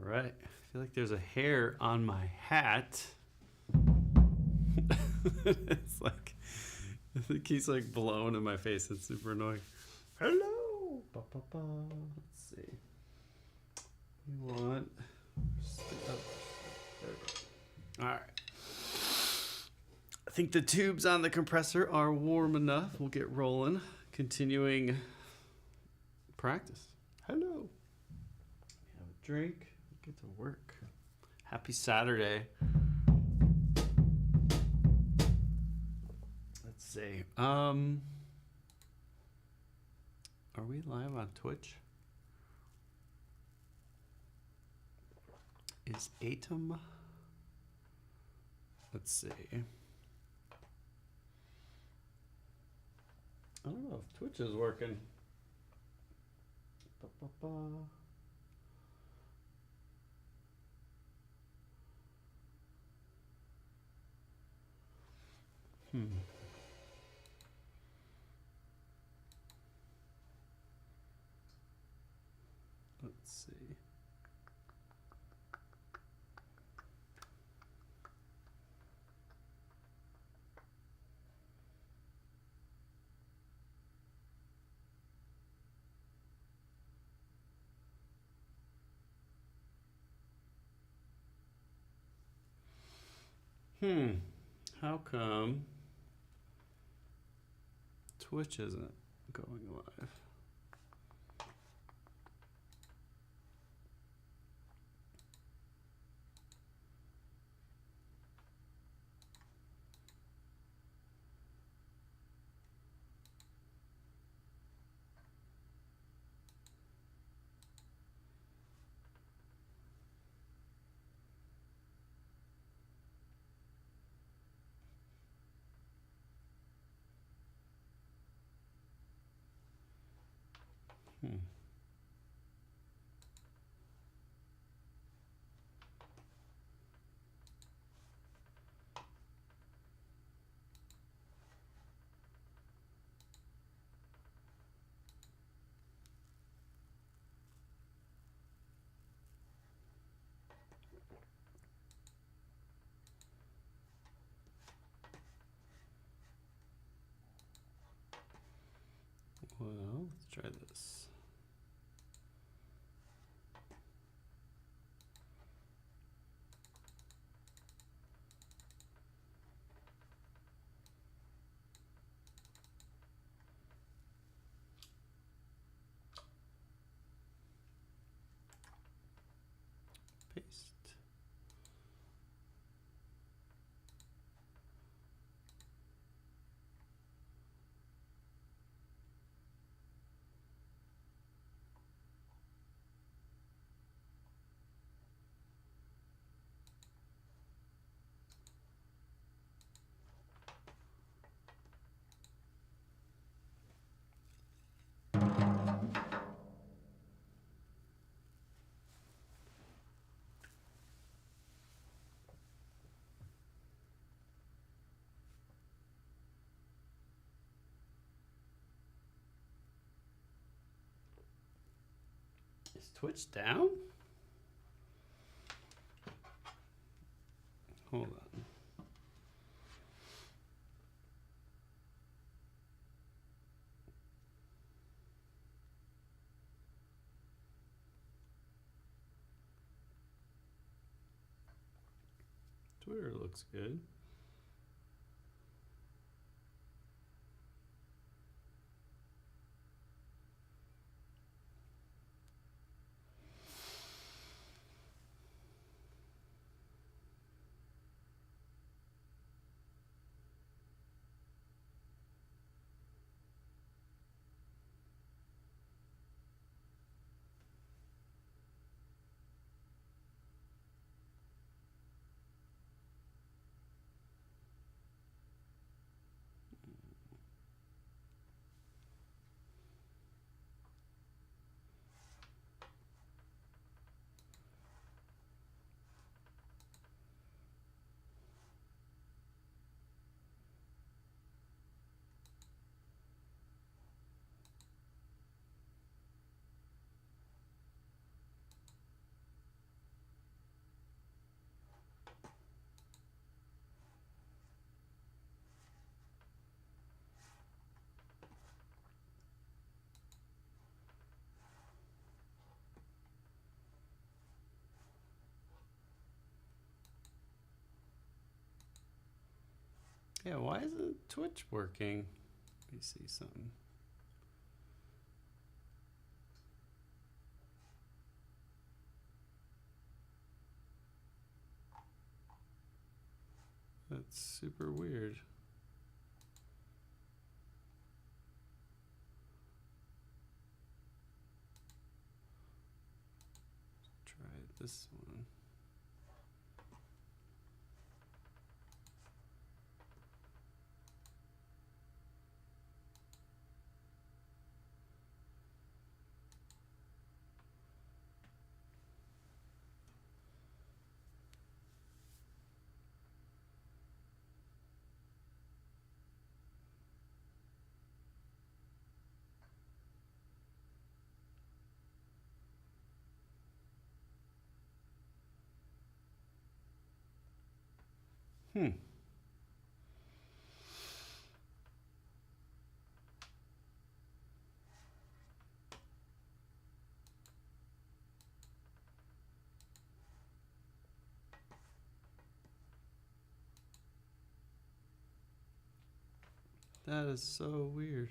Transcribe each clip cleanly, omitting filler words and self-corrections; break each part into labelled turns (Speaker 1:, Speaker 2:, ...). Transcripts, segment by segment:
Speaker 1: right. I feel like there's a hair on my hat. It's like, I think he's like blowing in my face. It's super annoying. Hello. Ba, ba, ba. Let's see. You want? There we go. All right. I think the tubes on the compressor are warm enough. We'll get rolling. Continuing practice. Hello. Have a drink. Get to work. Happy Saturday. Let's see. Are we live on Twitch? Is Atom? Let's see. I don't know if Twitch is working. Ba, ba, ba. Let's see. How come Twitch isn't going live? Well, let's try this. Paste. Is Twitch down? Hold on. Twitter looks good. Yeah, why isn't Twitch working? Let me see something. That's super weird. Try this one. That is so weird.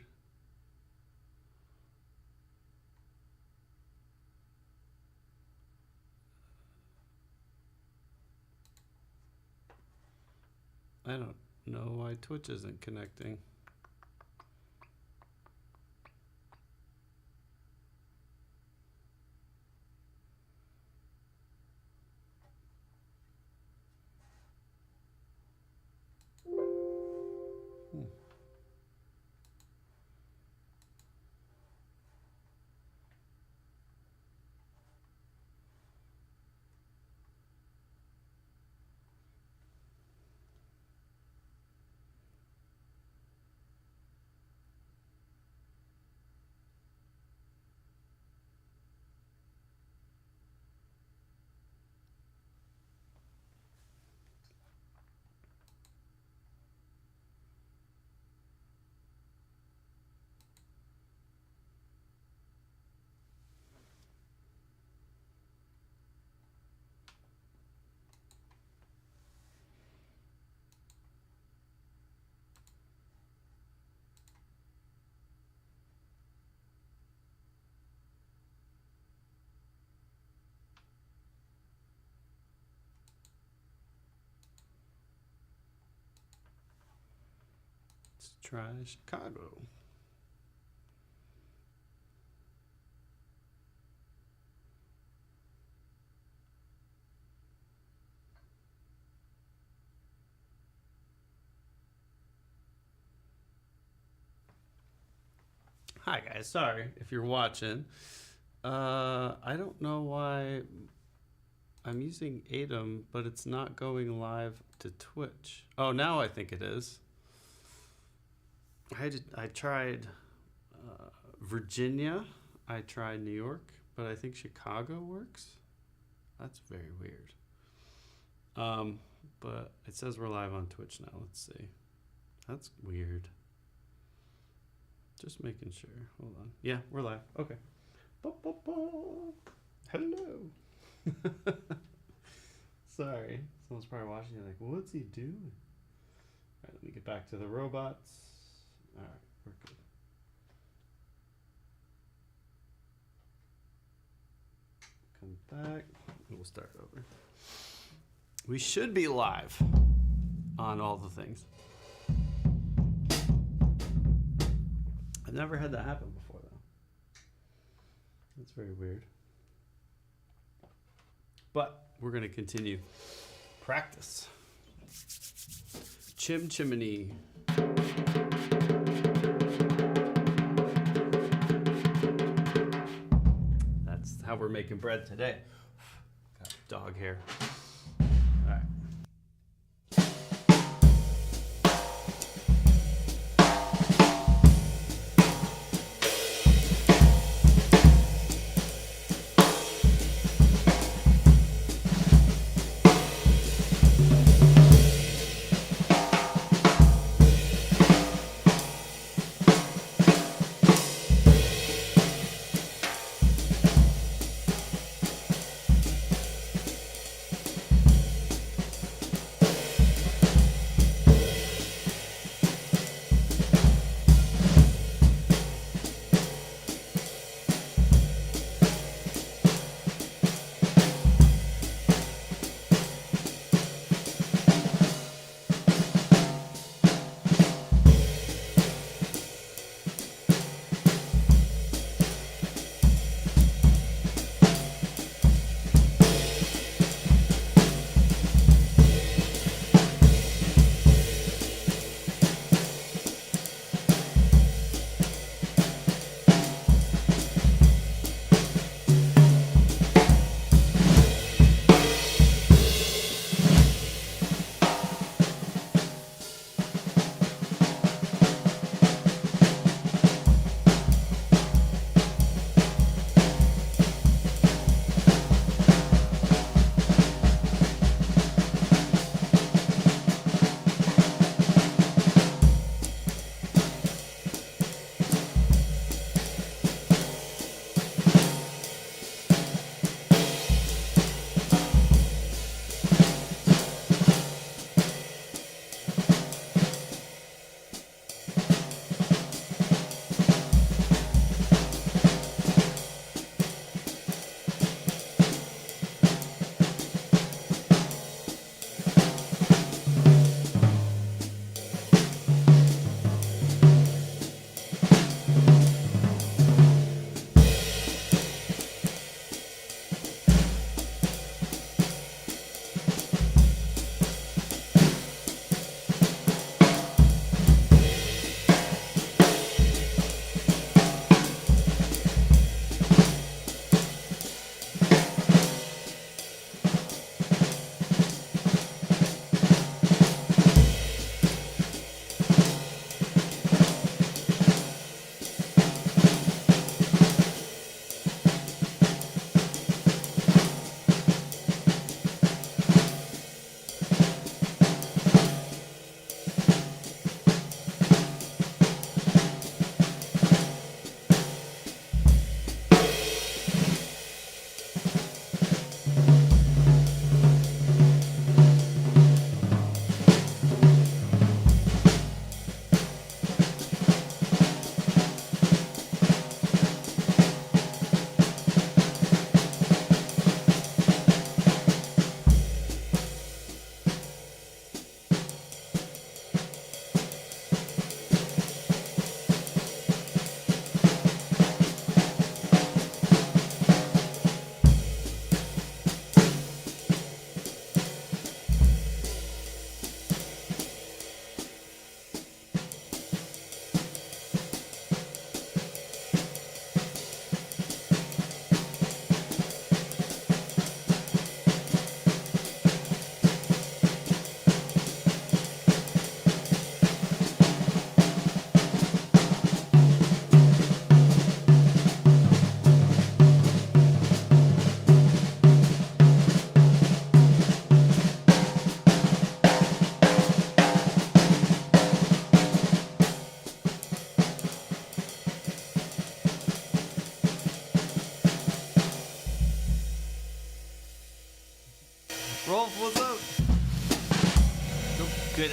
Speaker 1: I don't know why Twitch isn't connecting. Let's try Chicago. Hi guys, sorry if you're watching. I don't know why I'm using Atom, but it's not going live to Twitch. Oh, now I think it is. I tried Virginia, I tried New York, but I think Chicago works. That's very weird. But it says we're live on Twitch now. Let's see. That's weird. Just making sure. Hold on. Yeah, we're live. Okay. Hello. Sorry. Someone's probably watching. You're like, what's he doing? All right, let me get back to the robots. All right, we're good. Come back. We'll start over. We should be live on all the things. I've never had that happen before, though. That's very weird. But we're going to continue practice. Chimney. That's how we're making bread today. Got dog hair. All right.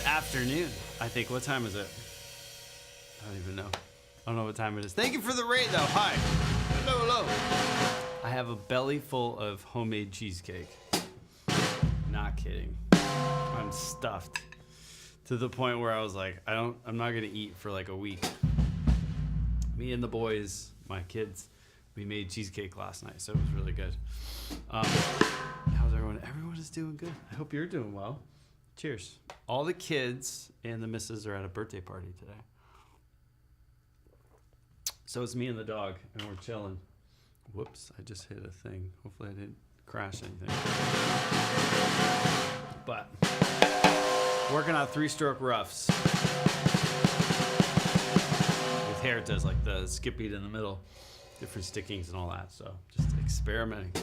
Speaker 1: afternoon, I think. What time is it? I don't even know. I don't know what time it is. Thank you for the raid, though. Hi. Hello, hello. I have a belly full of homemade cheesecake. Not kidding. I'm stuffed to the point where I was like, I'm not gonna eat for like a week. Me and the boys, my kids, we made cheesecake last night, so it was really good. How's everyone? Everyone is doing good. I hope you're doing well. Cheers. All the kids and the missus are at a birthday party today. So it's me and the dog, and we're chilling. Whoops, I just hit a thing. Hopefully I didn't crash anything. But working on 3-stroke roughs. With hair, it does like the skip beat in the middle, different stickings and all that. So just experimenting.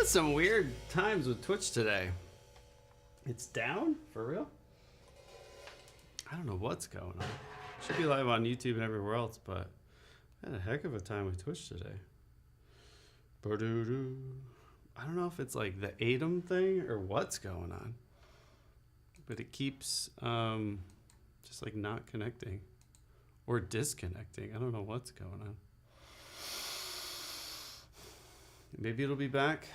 Speaker 1: Some weird times with Twitch today. It's down? For real? I don't know what's going on. Should be live on YouTube and everywhere else, but I had a heck of a time with Twitch today. I don't know if it's like the ATEM thing or what's going on, but it keeps just like not connecting or disconnecting. I don't know what's going on. Maybe it'll be back.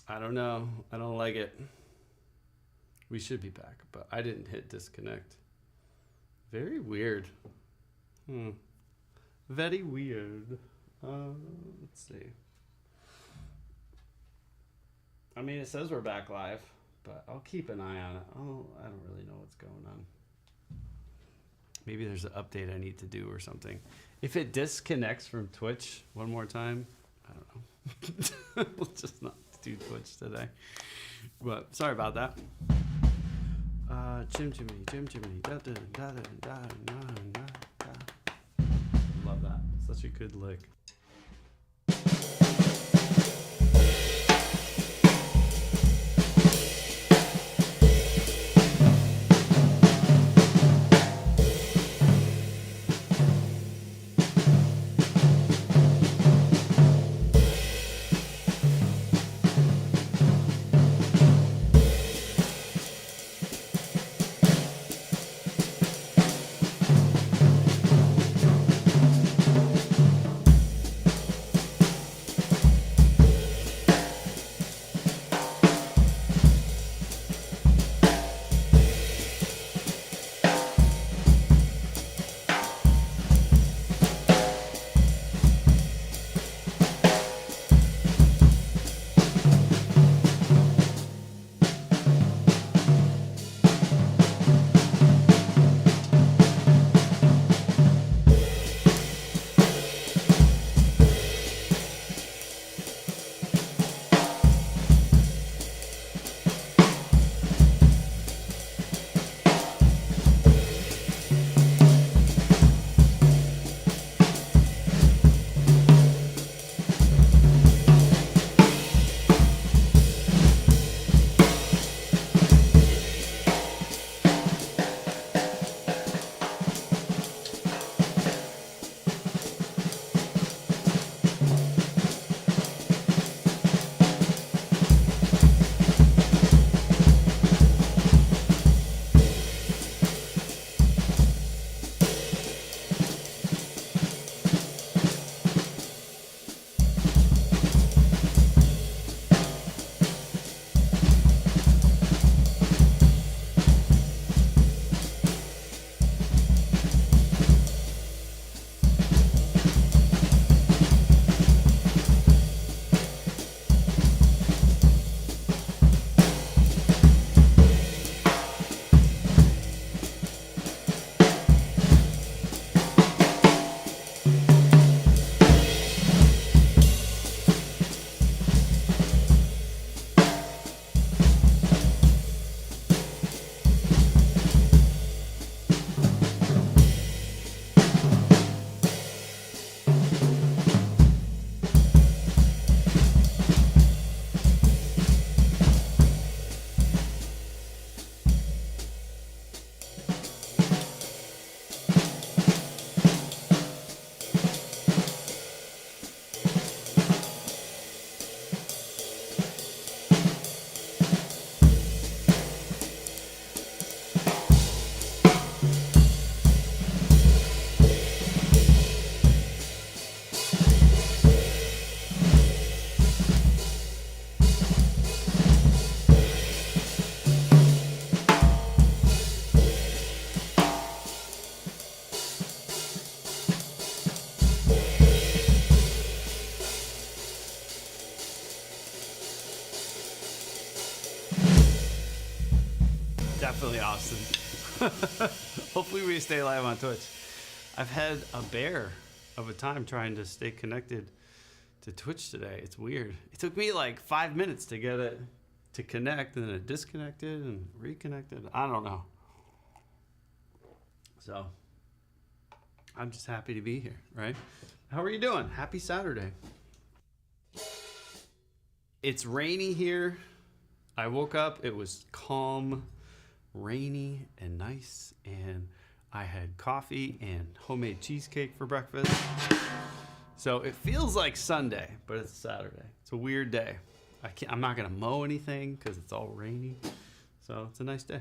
Speaker 1: I don't know. I don't like it. We should be back, but I didn't hit disconnect. Very weird. Very weird. Let's see. I mean, it says we're back live, but I'll keep an eye on it. I don't really know what's going on. Maybe there's an update I need to do or something. If it disconnects from Twitch one more time, I don't know. We'll just not do Twitch today. But sorry about that. Jim Jimmy. Love that. Such a good lick. definitely Austin. Hopefully we stay live on Twitch. I've had a bear of a time trying to stay connected to Twitch today. It's weird. It took me like 5 minutes to get it to connect, and then it disconnected and reconnected. I don't know. So I'm just happy to be here, right? How are you doing? Happy Saturday. It's rainy here. I woke up, it was calm, rainy, and nice, and I had coffee and homemade cheesecake for breakfast. So it feels like Sunday, but it's Saturday. It's a weird day. I'm not gonna mow anything because it's all rainy. So it's a nice day.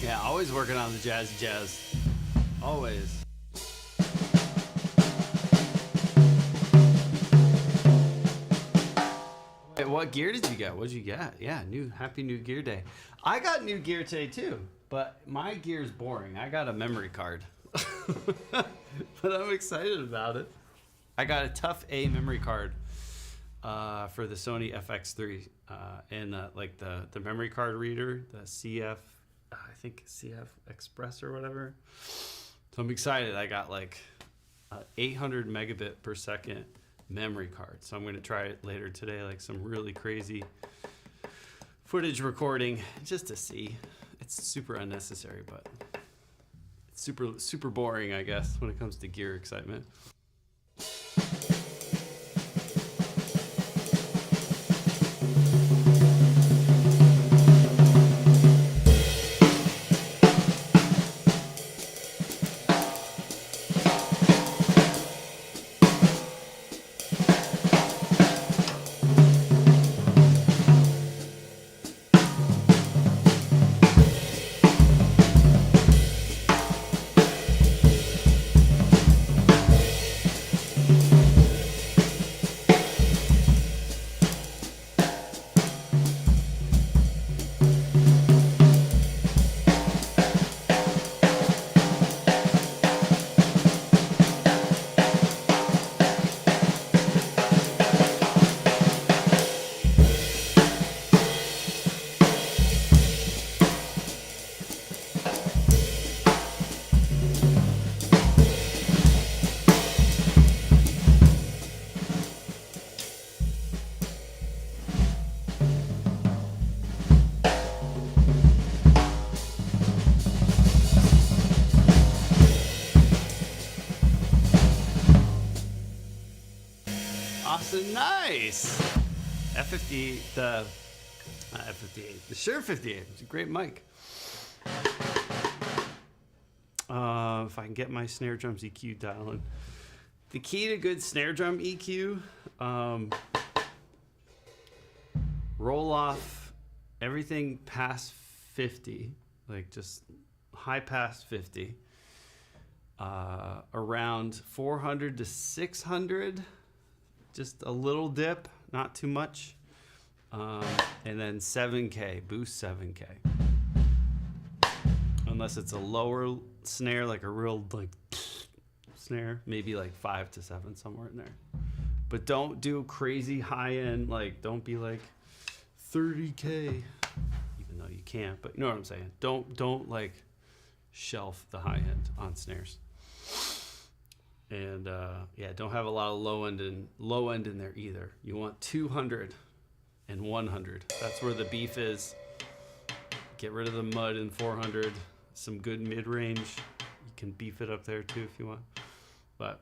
Speaker 1: Yeah, always working on the jazz. Always. Hey, what gear did you get? What'd you get? Yeah, happy new gear day. I got new gear today too, but my gear is boring. I got a memory card. But I'm excited about it. I got a Tough A memory card for the Sony FX3 and like the memory card reader, the CF, I think CF Express or whatever. So I'm excited. I got like 800 megabit per second memory card. So I'm going to try it later today, like some really crazy footage recording just to see. It's super unnecessary, but it's super boring, I guess, when it comes to gear excitement. Awesome, nice. F58, the Shure 58. It's a great mic. If I can get my snare drums EQ dialing. The key to good snare drum EQ, roll off everything past 50, like just high past 50, around 400 to 600. Just a little dip, not too much. And then 7K, boost 7K. Unless it's a lower snare, like a real like snare, maybe like 5 to 7, somewhere in there. But don't do crazy high end, like don't be like 30K, even though you can't, but you know what I'm saying. Don't like shelf the high end on snares. And yeah, don't have a lot of low end in there either. You want 200 and 100. That's where the beef is. Get rid of the mud in 400. Some good mid range. You can beef it up there too if you want. But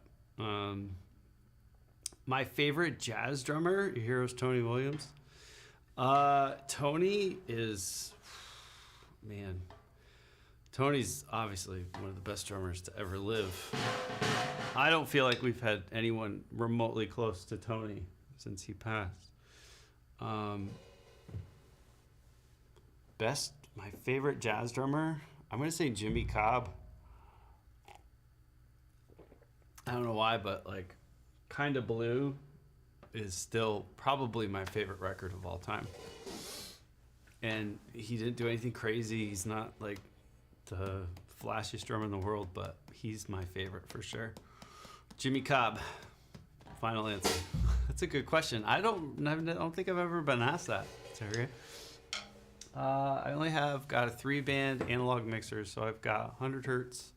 Speaker 1: my favorite jazz drummer, your hero's Tony Williams. Tony is, man, Tony's obviously one of the best drummers to ever live. I don't feel like we've had anyone remotely close to Tony since he passed. My favorite jazz drummer, I'm going to say Jimmy Cobb. I don't know why, but like Kinda Blue is still probably my favorite record of all time. And he didn't do anything crazy. He's not like the flashiest drummer in the world, but he's my favorite for sure. Jimmy Cobb. Final answer. That's a good question. I don't think I've ever been asked that. Sorry. I only have got a 3-band analog mixer, so I've got 100 hertz,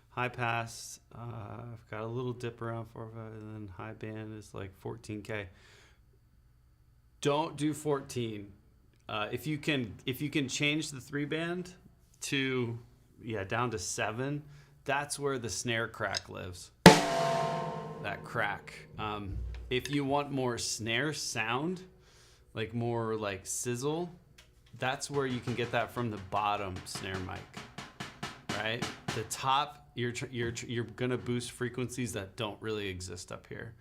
Speaker 1: high pass. I've got a little dip around 4.5, and then high band is like 14K. Don't do 14. If you can change the 3-band to down to 7, that's where the snare crack lives. That crack. If you want more snare sound, like more like sizzle, that's where you can get that from the bottom snare mic, right? The top, you're gonna boost frequencies that don't really exist up here.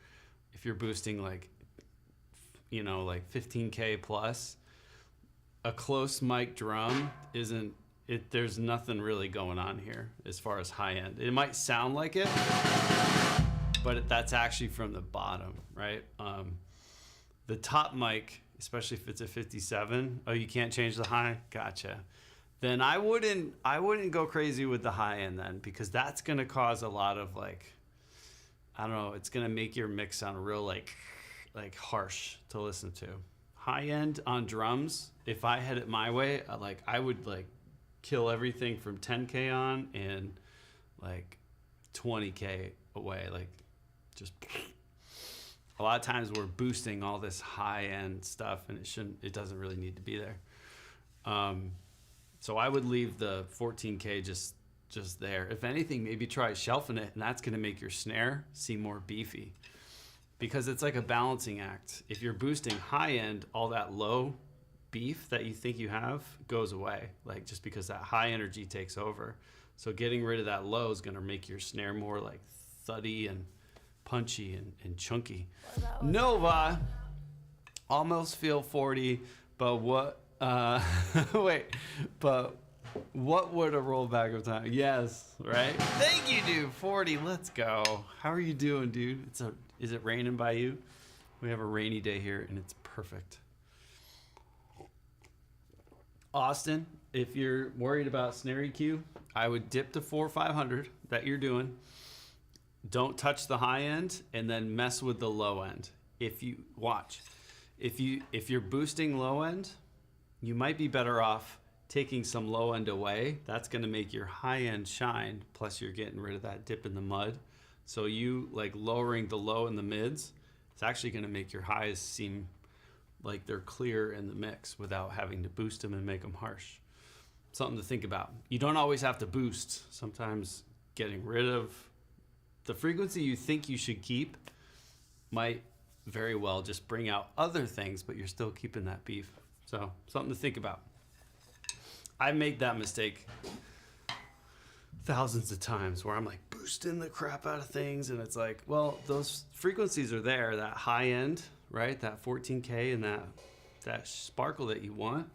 Speaker 1: If you're boosting like 15K plus, a close mic drum isn't it. There's nothing really going on here as far as high end. It might sound like it, but that's actually from the bottom, right? The top mic, especially if it's a 57, oh, you can't change the high? Gotcha. Then I wouldn't go crazy with the high end then, because that's gonna cause a lot of like, I don't know, it's gonna make your mix sound real like harsh to listen to. High end on drums, if I had it my way, I would like kill everything from 10K on and like 20K away, like just a lot of times we're boosting all this high end stuff and it doesn't really need to be there. So I would leave the 14K just there. If anything, maybe try shelving it, and that's going to make your snare seem more beefy, because it's like a balancing act. If you're boosting high end, all that low beef that you think you have goes away, like just because that high energy takes over. So getting rid of that low is going to make your snare more like thuddy and punchy and chunky. Nova, almost feel 40, but what? Wait, but what would a rollback of time? Yes, right? Thank you, dude. 40, let's go. How are you doing, dude? Is it raining by you? We have a rainy day here, and it's perfect. Austin, if you're worried about snare EQ, I would dip to 4 or 500 that you're doing. Don't touch the high end, and then mess with the low end. If you're boosting low end, you might be better off taking some low end away. That's going to make your high end shine. Plus you're getting rid of that dip in the mud. So you like lowering the low and the mids, it's actually going to make your highs seem like they're clear in the mix without having to boost them and make them harsh. Something to think about. You don't always have to boost. Sometimes getting rid of the frequency you think you should keep might very well just bring out other things, but you're still keeping that beef. So something to think about. I made that mistake thousands of times where I'm like boosting the crap out of things, and it's like, well, those frequencies are there, that high end, right? That 14K and that sparkle that you want,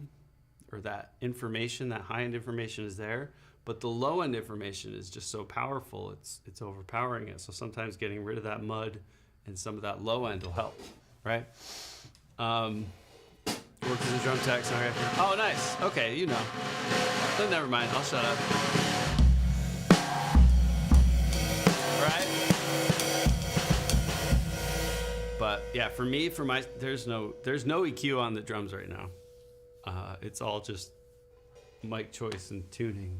Speaker 1: or that information, that high end information is there, but the low end information is just so powerful, it's overpowering it. So sometimes getting rid of that mud and some of that low end will help, right? Worked as a drum tech. Sorry. Oh, nice. Okay, you know. Then never mind. I'll shut up. Right? But yeah, for me, there's no EQ on the drums right now. It's all just mic choice and tuning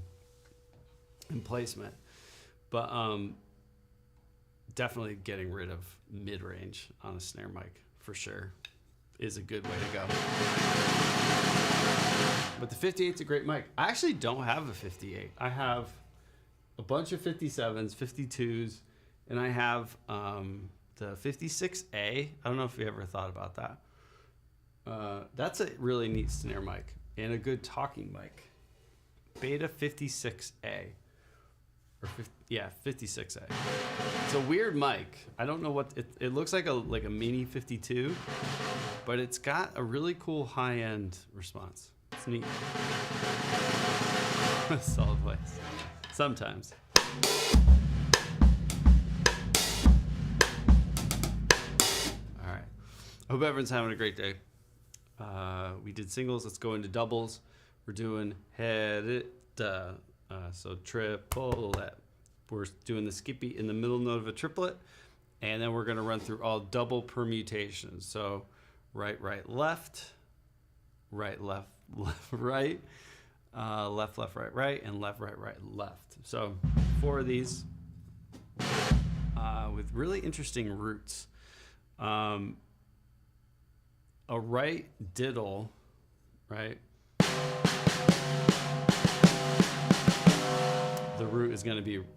Speaker 1: and placement. But definitely getting rid of mid-range on a snare mic for sure is a good way to go. But the 58's a great mic. I actually don't have a 58. I have a bunch of 57s, 52s, And I have the 56A. I don't know if you ever thought about that. That's a really neat snare mic and a good talking mic. Beta 56A. 56A. It's a weird mic. I don't know what it looks like a mini 52, but it's got a really cool high-end response. It's neat. Solid voice. Sometimes. All right. I hope everyone's having a great day. We did singles. Let's go into doubles. We're doing so triplet. We're doing the skippy in the middle note of a triplet, and then we're going to run through all double permutations. So right, right, left, right, left, left, right, left, left, right, right, and left, right, right, left. So 4 of these with really interesting roots. A right diddle, right? The root is going to be right.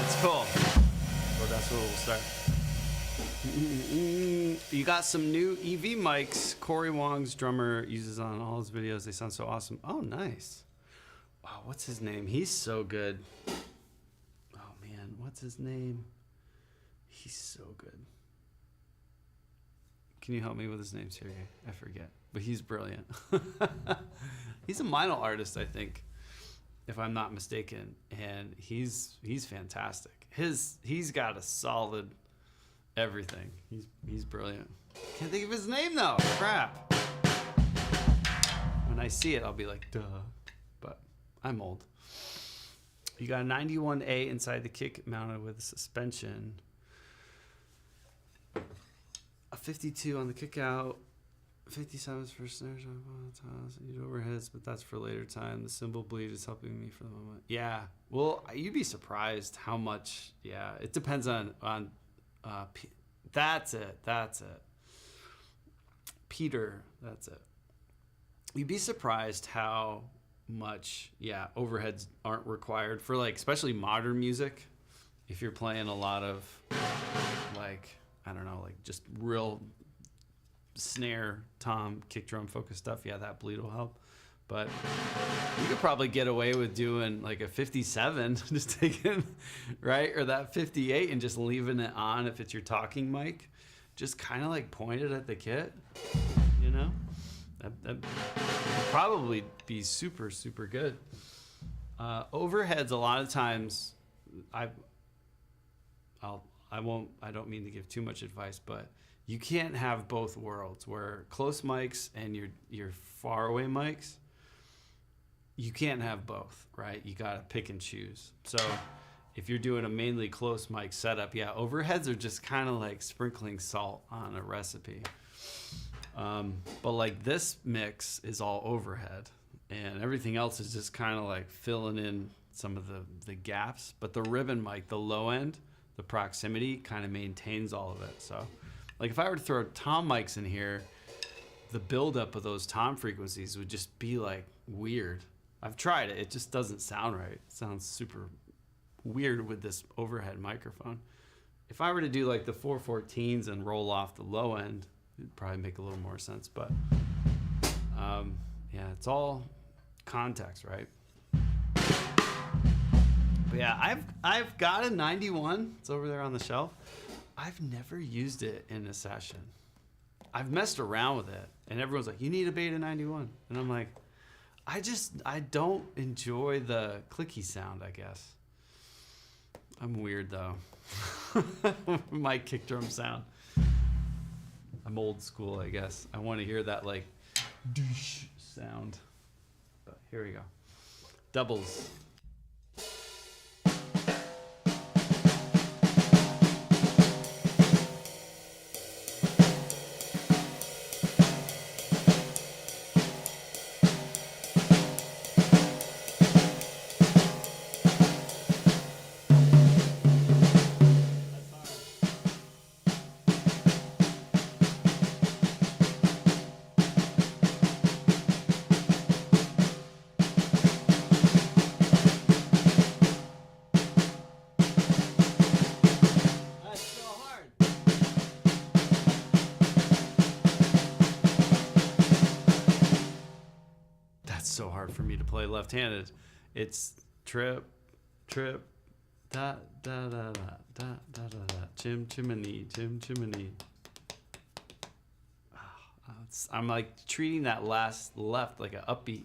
Speaker 1: It's cool. So that's where we'll start. You got some new EV mics. Corey Wong's drummer uses on all his videos. They sound so awesome. Oh, nice. Wow, what's his name? He's so good. What's his name? He's so good. Can you help me with his name, Sergey? I forget, but he's brilliant. He's a Minor artist, I think, if I'm not mistaken, and he's fantastic. He's got a solid everything. He's brilliant. Can't think of his name though. Crap. When I see it, I'll be like, duh. But I'm old. You got a 91A inside the kick mounted with a suspension. A 52 on the kick out. 57s for snares. Need overheads, but that's for later time. The cymbal bleed is helping me for the moment. Yeah. Well, you'd be surprised how much. Yeah. It depends on that's it. Peter, that's it. You'd be surprised how much overheads aren't required for, like, especially modern music. If you're playing a lot of, like, I don't know, like just real snare, tom, kick drum focused stuff, that bleed will help. But you could probably get away with doing like a 57, just taking, right, or that 58 and just leaving it on if it's your talking mic, just kind of like point it at the kit, That'd probably be super, super good. Overheads, a lot of times, I don't mean to give too much advice, but you can't have both worlds where close mics and your far away mics, you can't have both, right? You got to pick and choose. So if you're doing a mainly close mic setup, overheads are just kind of like sprinkling salt on a recipe. But like this mix is all overhead and everything else is just kind of like filling in some of the gaps. But the ribbon mic, the low end, the proximity kind of maintains all of it. So like if I were to throw tom mics in here, the buildup of those tom frequencies would just be like weird. I've tried it. It just doesn't sound right. It sounds super weird with this overhead microphone. If I were to do like the 414s and roll off the low end, it'd probably make a little more sense. But it's all context, right? But yeah, I've got a 91. It's over there on the shelf. I've never used it in a session. I've messed around with it, and everyone's like, "You need a Beta 91," and I'm like, I don't enjoy the clicky sound, I guess. I'm weird though. My kick drum sound. I'm old school, I guess. I want to hear that like doosh sound. But here we go. Doubles. to play left-handed. It's trip, trip, da da da da da da da da. Chim chimney, chim chimney. I'm like treating that last left like an upbeat.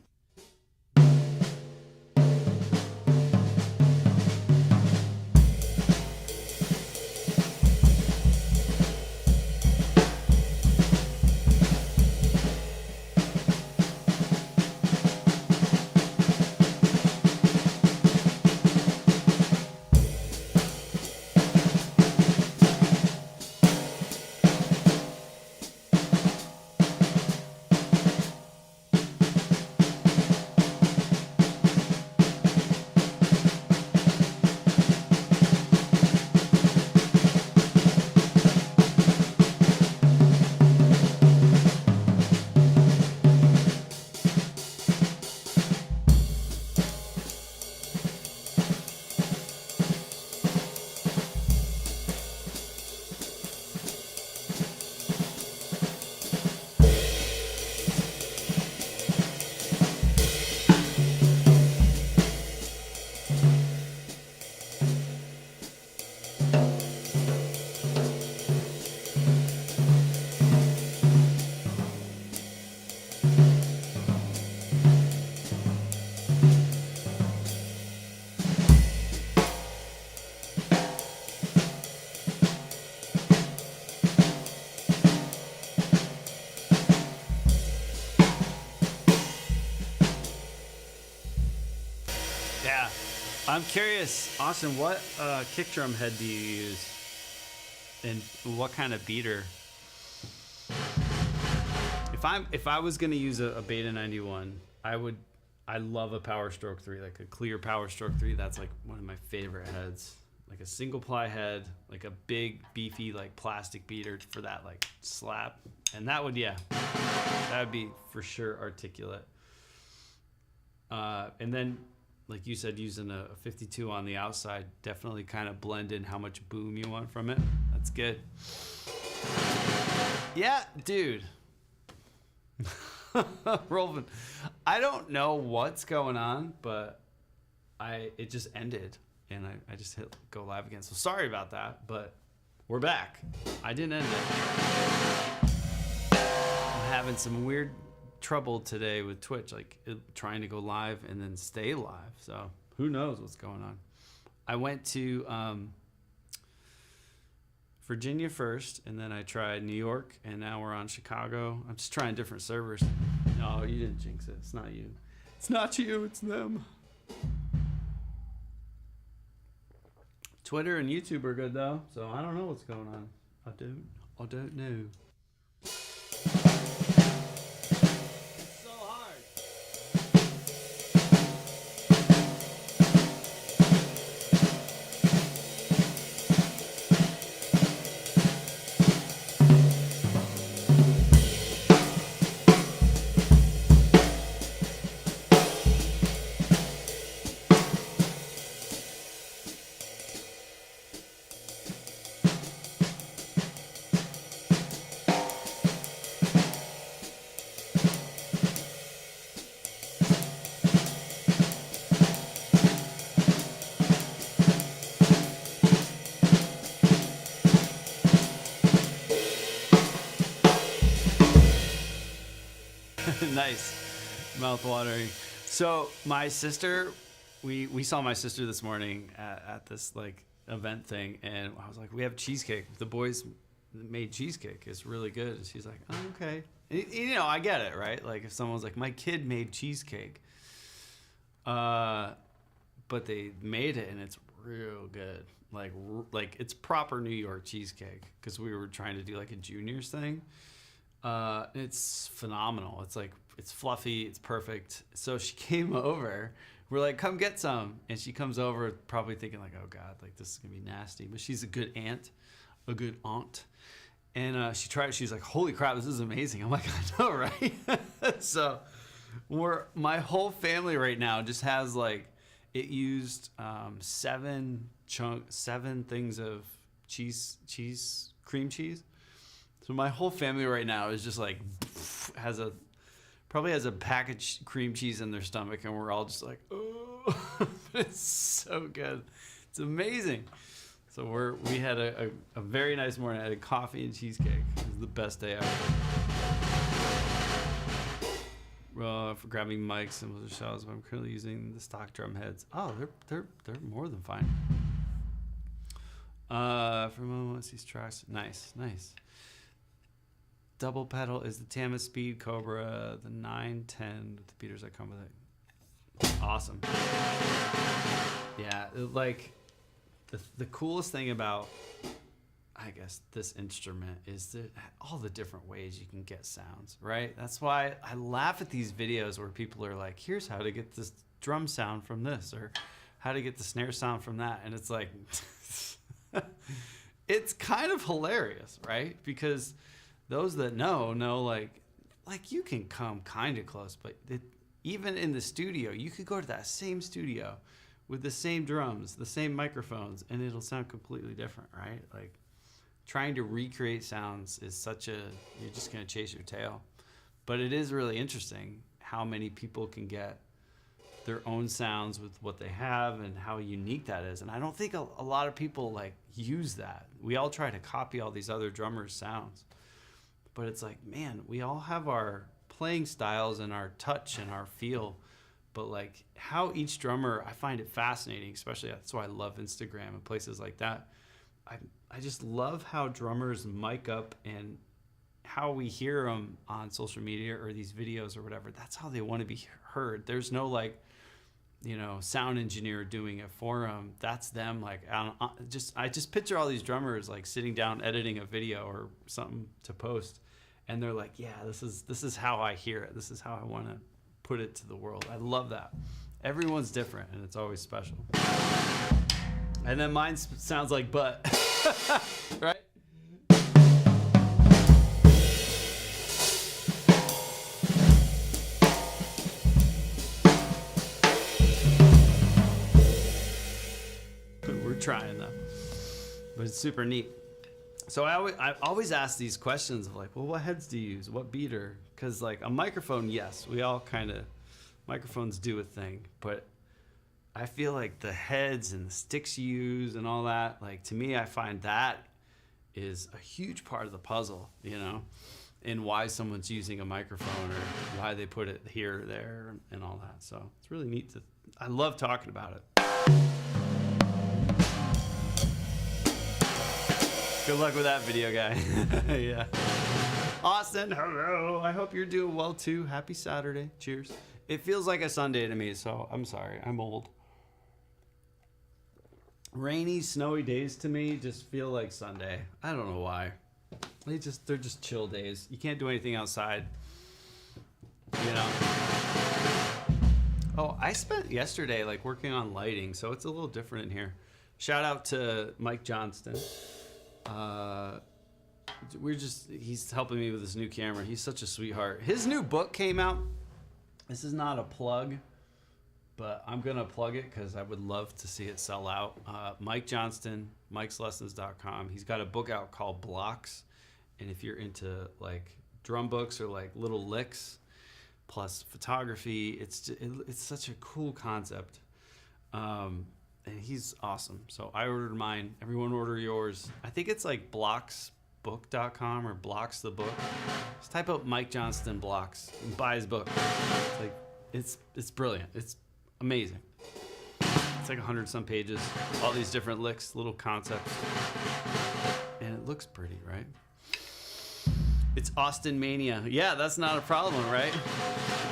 Speaker 1: Yeah. I'm curious, Austin, what kick drum head do you use? And what kind of beater? If I was gonna use a Beta 91, I love a Power Stroke 3, like a clear Power Stroke 3. That's like one of my favorite heads. Like a single ply head, like a big beefy like plastic beater for that like slap. And that would be for sure articulate. And then like you said, using a 52 on the outside, definitely kind of blend in how much boom you want from it. That's good. Yeah, dude. Rolvin, I don't know what's going on, but it just ended, and I just hit go live again. So sorry about that, but we're back. I didn't end it. I'm having some weird trouble today with Twitch, like trying to go live and then stay live. So who knows what's going on. I went to Virginia first, and then I tried New York, and now we're on Chicago. I'm just trying different servers. No, you didn't jinx it. It's not you. It's not you, it's them. Twitter and YouTube are good though, so I don't know what's going on. I don't know. Nice. Mouth-watering. So my sister, we saw my sister this morning at this like event thing, and I was like, we have cheesecake. The boys made cheesecake. It's really good. And she's like, oh, okay. And, you know, I get it, right? Like if someone's like, my kid made cheesecake, but they made it and it's real good. Like it's proper New York cheesecake, because we were trying to do like a juniors thing. It's phenomenal. It's like, it's fluffy, it's perfect. So she came over, we're like, come get some. And she comes over probably thinking like, oh God, like this is gonna be nasty. But she's a good aunt. And she tried it, she's like, holy crap, this is amazing. I'm like, I know, right? So my whole family right now just has like, it used 7 things of cream cheese. So my whole family right now is just like, has a probably has a packaged cream cheese in their stomach, and we're all just like, oh, it's so good. It's amazing. So we had a very nice morning. I had coffee and cheesecake. It was the best day ever. For grabbing mics and other shells, but I'm currently using the stock drum heads. Oh, they're more than fine. From once these tracks, nice. Double pedal is the Tama Speed Cobra, the 910 with the beaters that come with it. Awesome. Yeah, like the coolest thing about, I guess, this instrument is that all the different ways you can get sounds, right? That's why I laugh at these videos where people are like, here's how to get this drum sound from this, or how to get the snare sound from that. And it's like, it's kind of hilarious, right? Because those that know like you can come kind of close, but even in the studio, you could go to that same studio with the same drums, the same microphones, and it'll sound completely different, right? Like, trying to recreate sounds is you're just going to chase your tail. But it is really interesting how many people can get their own sounds with what they have and how unique that is. And I don't think a lot of people like use that. We all try to copy all these other drummers' sounds. But it's like, man, we all have our playing styles and our touch and our feel. But like how each drummer, I find it fascinating, especially that's why I love Instagram and places like that. I just love how drummers mic up and how we hear them on social media or these videos or whatever. That's how they want to be heard. There's no like, sound engineer doing it for them. That's them. Like, I just picture all these drummers like sitting down editing a video or something to post, and they're like, yeah, this is how I hear it. This is how I want to put it to the world. I love that. Everyone's different, and it's always special. And then mine sounds like butt, right? We're trying though, but it's super neat. So I always ask these questions of like, well, what heads do you use? What beater? Because like a microphone, yes, we all microphones do a thing, but I feel like the heads and the sticks you use and all that, like to me, I find that is a huge part of the puzzle, and why someone's using a microphone or why they put it here or there and all that. So it's really neat I love talking about it. Good luck with that video, guy. Yeah. Austin, hello. I hope you're doing well too. Happy Saturday. Cheers. It feels like a Sunday to me, so I'm sorry. I'm old. Rainy, snowy days to me just feel like Sunday. I don't know why. They're just chill days. You can't do anything outside. Oh, I spent yesterday like working on lighting, so it's a little different in here. Shout out to Mike Johnston. He's helping me with this new camera. He's such a sweetheart. His new book came out. This is not a plug, but I'm going to plug it because I would love to see it sell out. Mike Johnston, Mike'sLessons.com. He's got a book out called Blocks. And if you're into like drum books or like little licks plus photography, it's such a cool concept. And he's awesome. So I ordered mine. Everyone order yours. I think it's like blocksbook.com or blocks the book. Just type out Mike Johnston Blocks and buy his book. It's brilliant. It's amazing. It's like 100-some pages. All these different licks, little concepts. And it looks pretty, right? It's Austin Mania. Yeah, that's not a problem, right?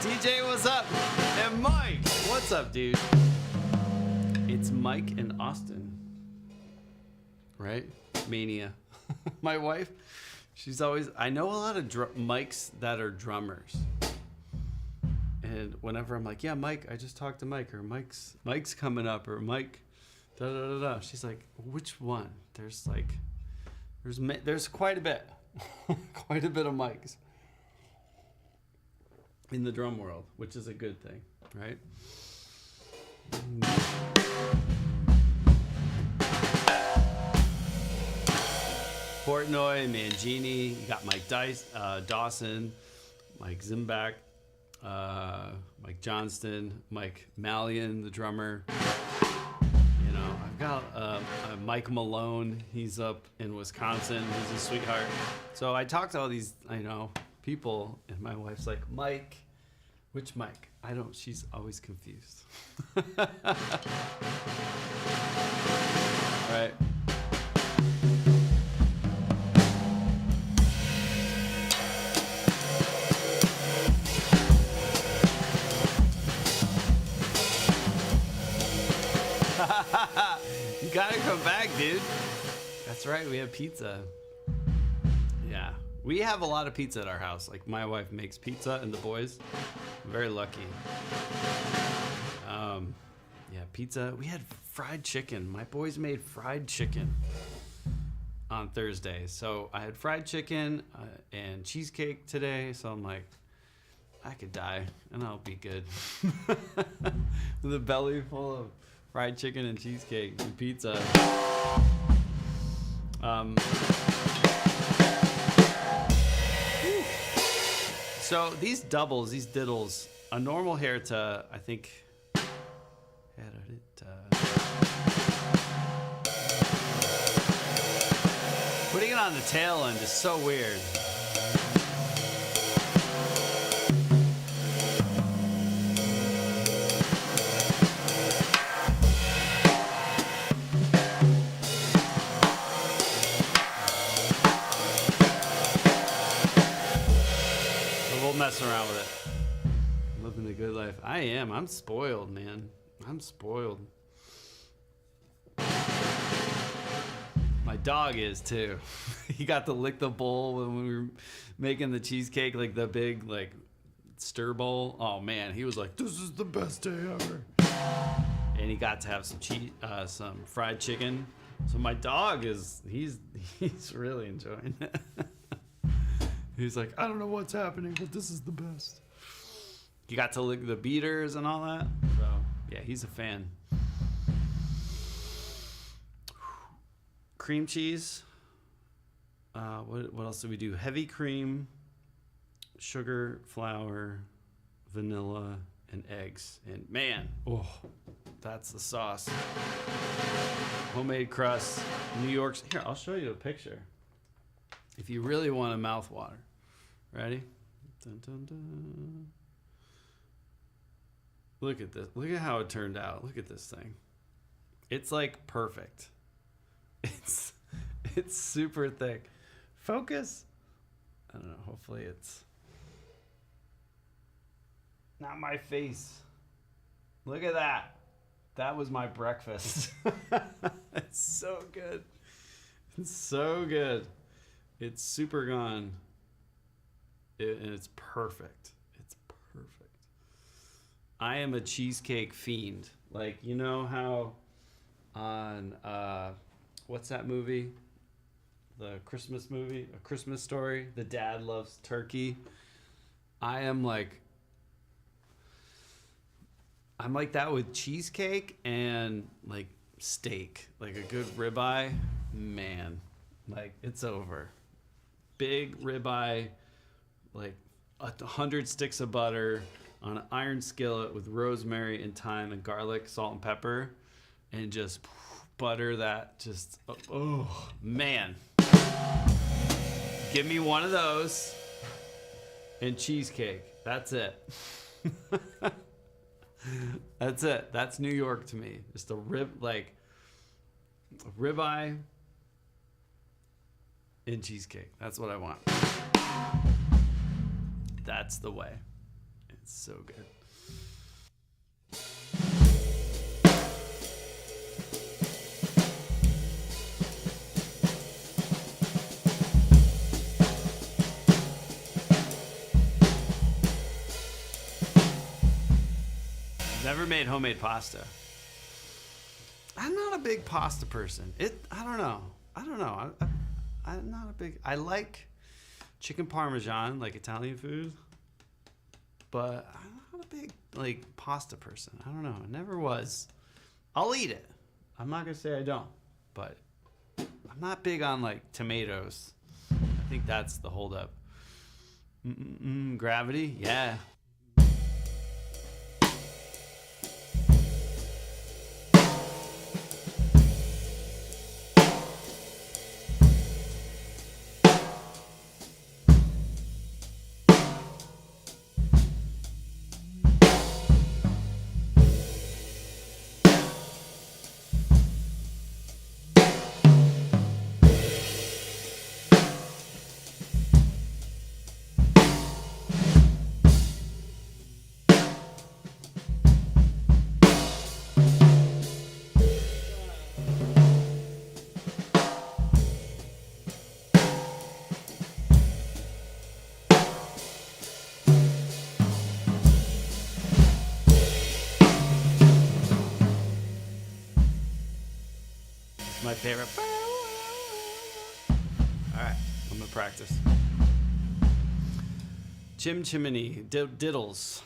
Speaker 1: DJ, what's up? And Mike, what's up, dude? It's Mike and Austin, right? Mania. My wife, she's always, I know a lot of Mikes that are drummers. And whenever I'm like, yeah, Mike, I just talked to Mike, or Mike's coming up, or Mike, da da da da. She's like, which one? There's quite a bit, quite a bit of Mikes in the drum world, which is a good thing, right? Portnoy, Mangini, you got Mike Dawson, Mike Zimbach, Mike Johnston, Mike Mallion, the drummer. You know, I've got Mike Malone. He's up in Wisconsin. He's a sweetheart. So I talked to all these, people, and my wife's like, Mike, which Mike? I don't. She's always confused. All right. You gotta come back, dude. That's right, we have pizza. Yeah, we have a lot of pizza at our house. Like, my wife makes pizza and the boys. I'm very lucky. Yeah, pizza. We had fried chicken. My boys made fried chicken on Thursday. So I had fried chicken and cheesecake today. So I'm like, I could die and I'll be good. With a belly full of fried chicken and cheesecake and pizza. So these doubles, these diddles, a normal hair to, I think, putting it on the tail end is so weird. Mess around with it. Living the good life. I am. I'm spoiled, man. I'm spoiled. My dog is too. He got to lick the bowl when we were making the cheesecake, like the big stir bowl. Oh man, he was like, "This is the best day ever." And he got to have some fried chicken. So my dog he's really enjoying it. He's like, I don't know what's happening, but this is the best. You got to lick the beaters and all that. So, yeah, he's a fan. Cream cheese. What else do we do? Heavy cream, sugar, flour, vanilla, and eggs. And man, that's the sauce. Homemade crust. New York's. Here, I'll show you a picture. If you really want a mouth water. Ready? Dun, dun, dun. Look at this. Look at how it turned out. Look at this thing. It's like perfect. It's super thick. Focus. I don't know. Hopefully it's not my face. Look at that. That was my breakfast. It's so good. It's so good. It's super gone. And it's perfect. It's perfect. I am a cheesecake fiend. Like, you know how on, what's that movie? The Christmas movie? A Christmas Story? The dad loves turkey. I'm like that with cheesecake and like steak. Like a good ribeye. Man, like it's over. Big ribeye, like 100 sticks of butter on an iron skillet with rosemary and thyme and garlic, salt and pepper, and just butter that. Just, oh man. Give me one of those and cheesecake. That's it. That's it. That's New York to me. Just a ribeye and cheesecake. That's what I want. That's the way. It's so good. Never made homemade pasta. I'm not a big pasta person. I don't know. I'm not a big. I like chicken parmesan, like Italian food, but I'm not a big pasta person. I don't know. I never was. I'll eat it. I'm not gonna say I don't, but I'm not big on tomatoes. I think that's the holdup. Gravity, yeah. My favorite. Alright, I'm gonna practice. Chim chimney, diddles.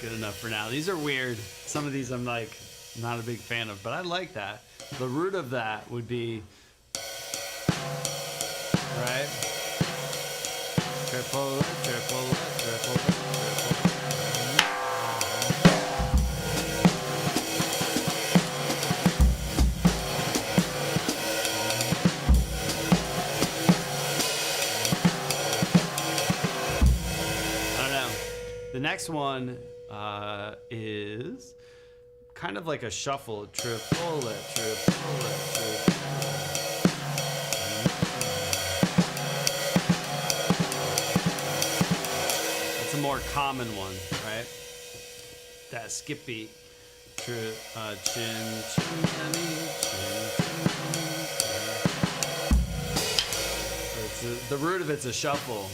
Speaker 1: Good enough for now. These are weird. Some of these I'm like not a big fan of, but I like that. The root of that would be right. Triple, triple, triple, triple. I don't know. The next one is kind of like a shuffle. Triplet, triplet, triplet. That's a more common one, right? That skippy. Chin, chin, chin, chin. So the root of it's a shuffle.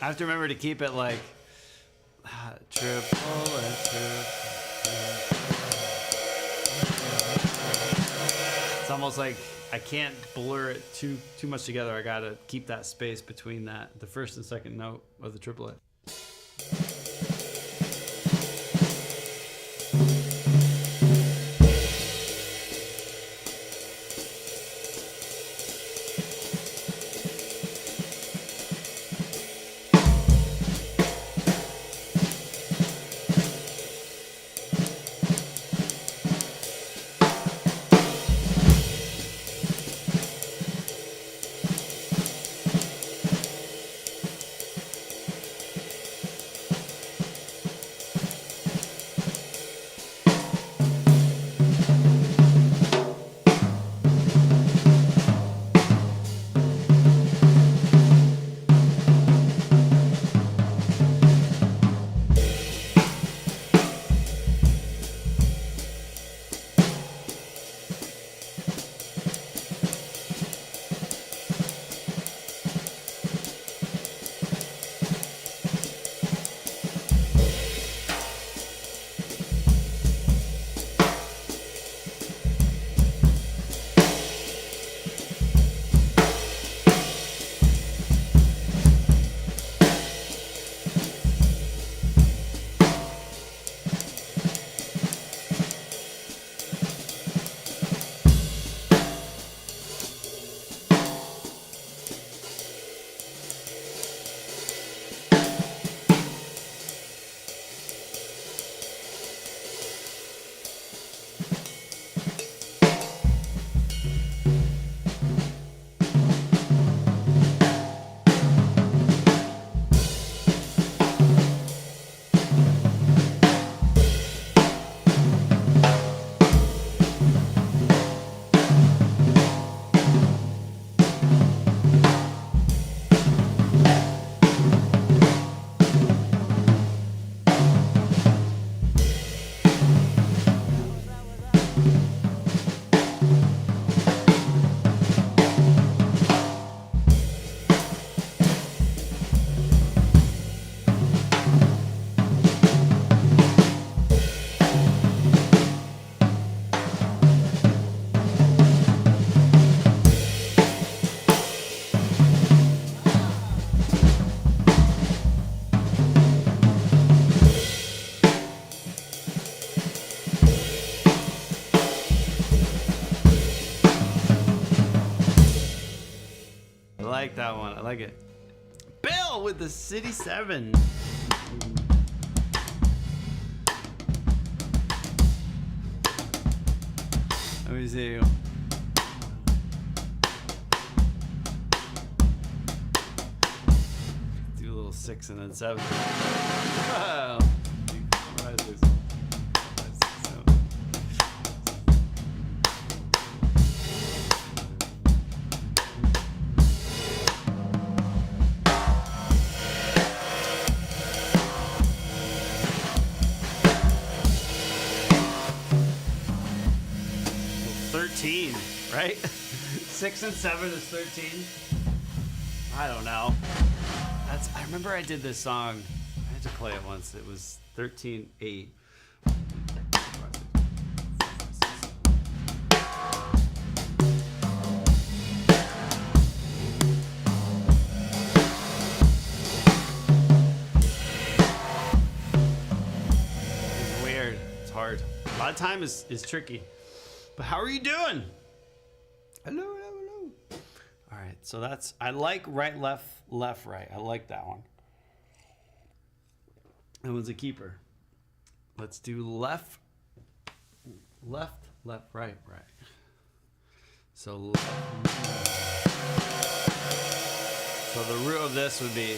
Speaker 1: I have to remember to keep it like triple and triple. It's almost like I can't blur it too much together. I gotta keep that space between the first and second note of the triplet. like it. Bill with the City 7. Let me see. Do a little 6 and then 7. Wow. Rises. 13, right? 6 and 7 is 13. I don't know. I remember I did this song. I had to play it once. It was 13-8. It's weird. It's hard. A lot of time is tricky. But how are you doing? Hello. All right, so that's, I like right, left, left, right. I like that one. That one's a keeper. Let's do left, right, right. So the root of this would be.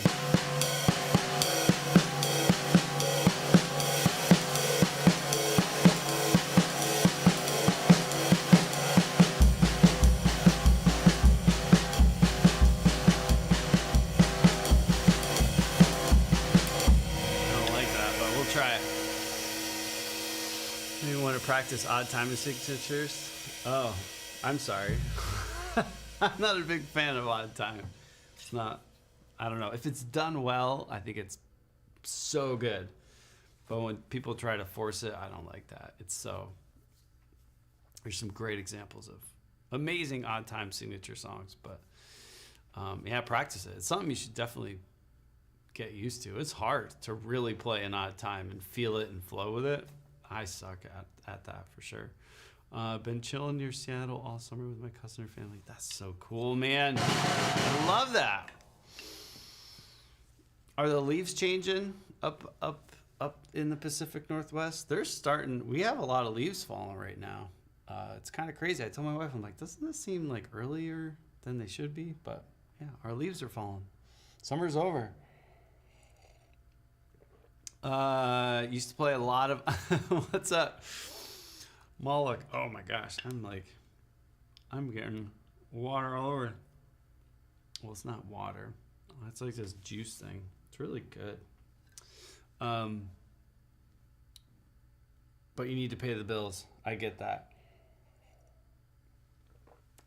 Speaker 1: Practice odd time signatures. Oh, I'm sorry. I'm not a big fan of odd time. It's not, I don't know. If it's done well, I think it's so good. But when people try to force it, I don't like that. There's some great examples of amazing odd time signature songs, but yeah, practice it. It's something you should definitely get used to. It's hard to really play an odd time and feel it and flow with it. I suck at that for sure. Been chilling near Seattle all summer with my cousin and family. That's so cool, man. I love that. Are the leaves changing up in the Pacific Northwest? They're starting. We have a lot of leaves falling right now. It's kind of crazy. I told my wife, I'm like, doesn't this seem like earlier than they should be? But yeah, our leaves are falling. Summer's over. Used to play a lot of what's up, Moloch? Oh my gosh, I'm getting water all over. Well, it's not water. It's like this juice thing. It's really good. But you need to pay the bills. I get that.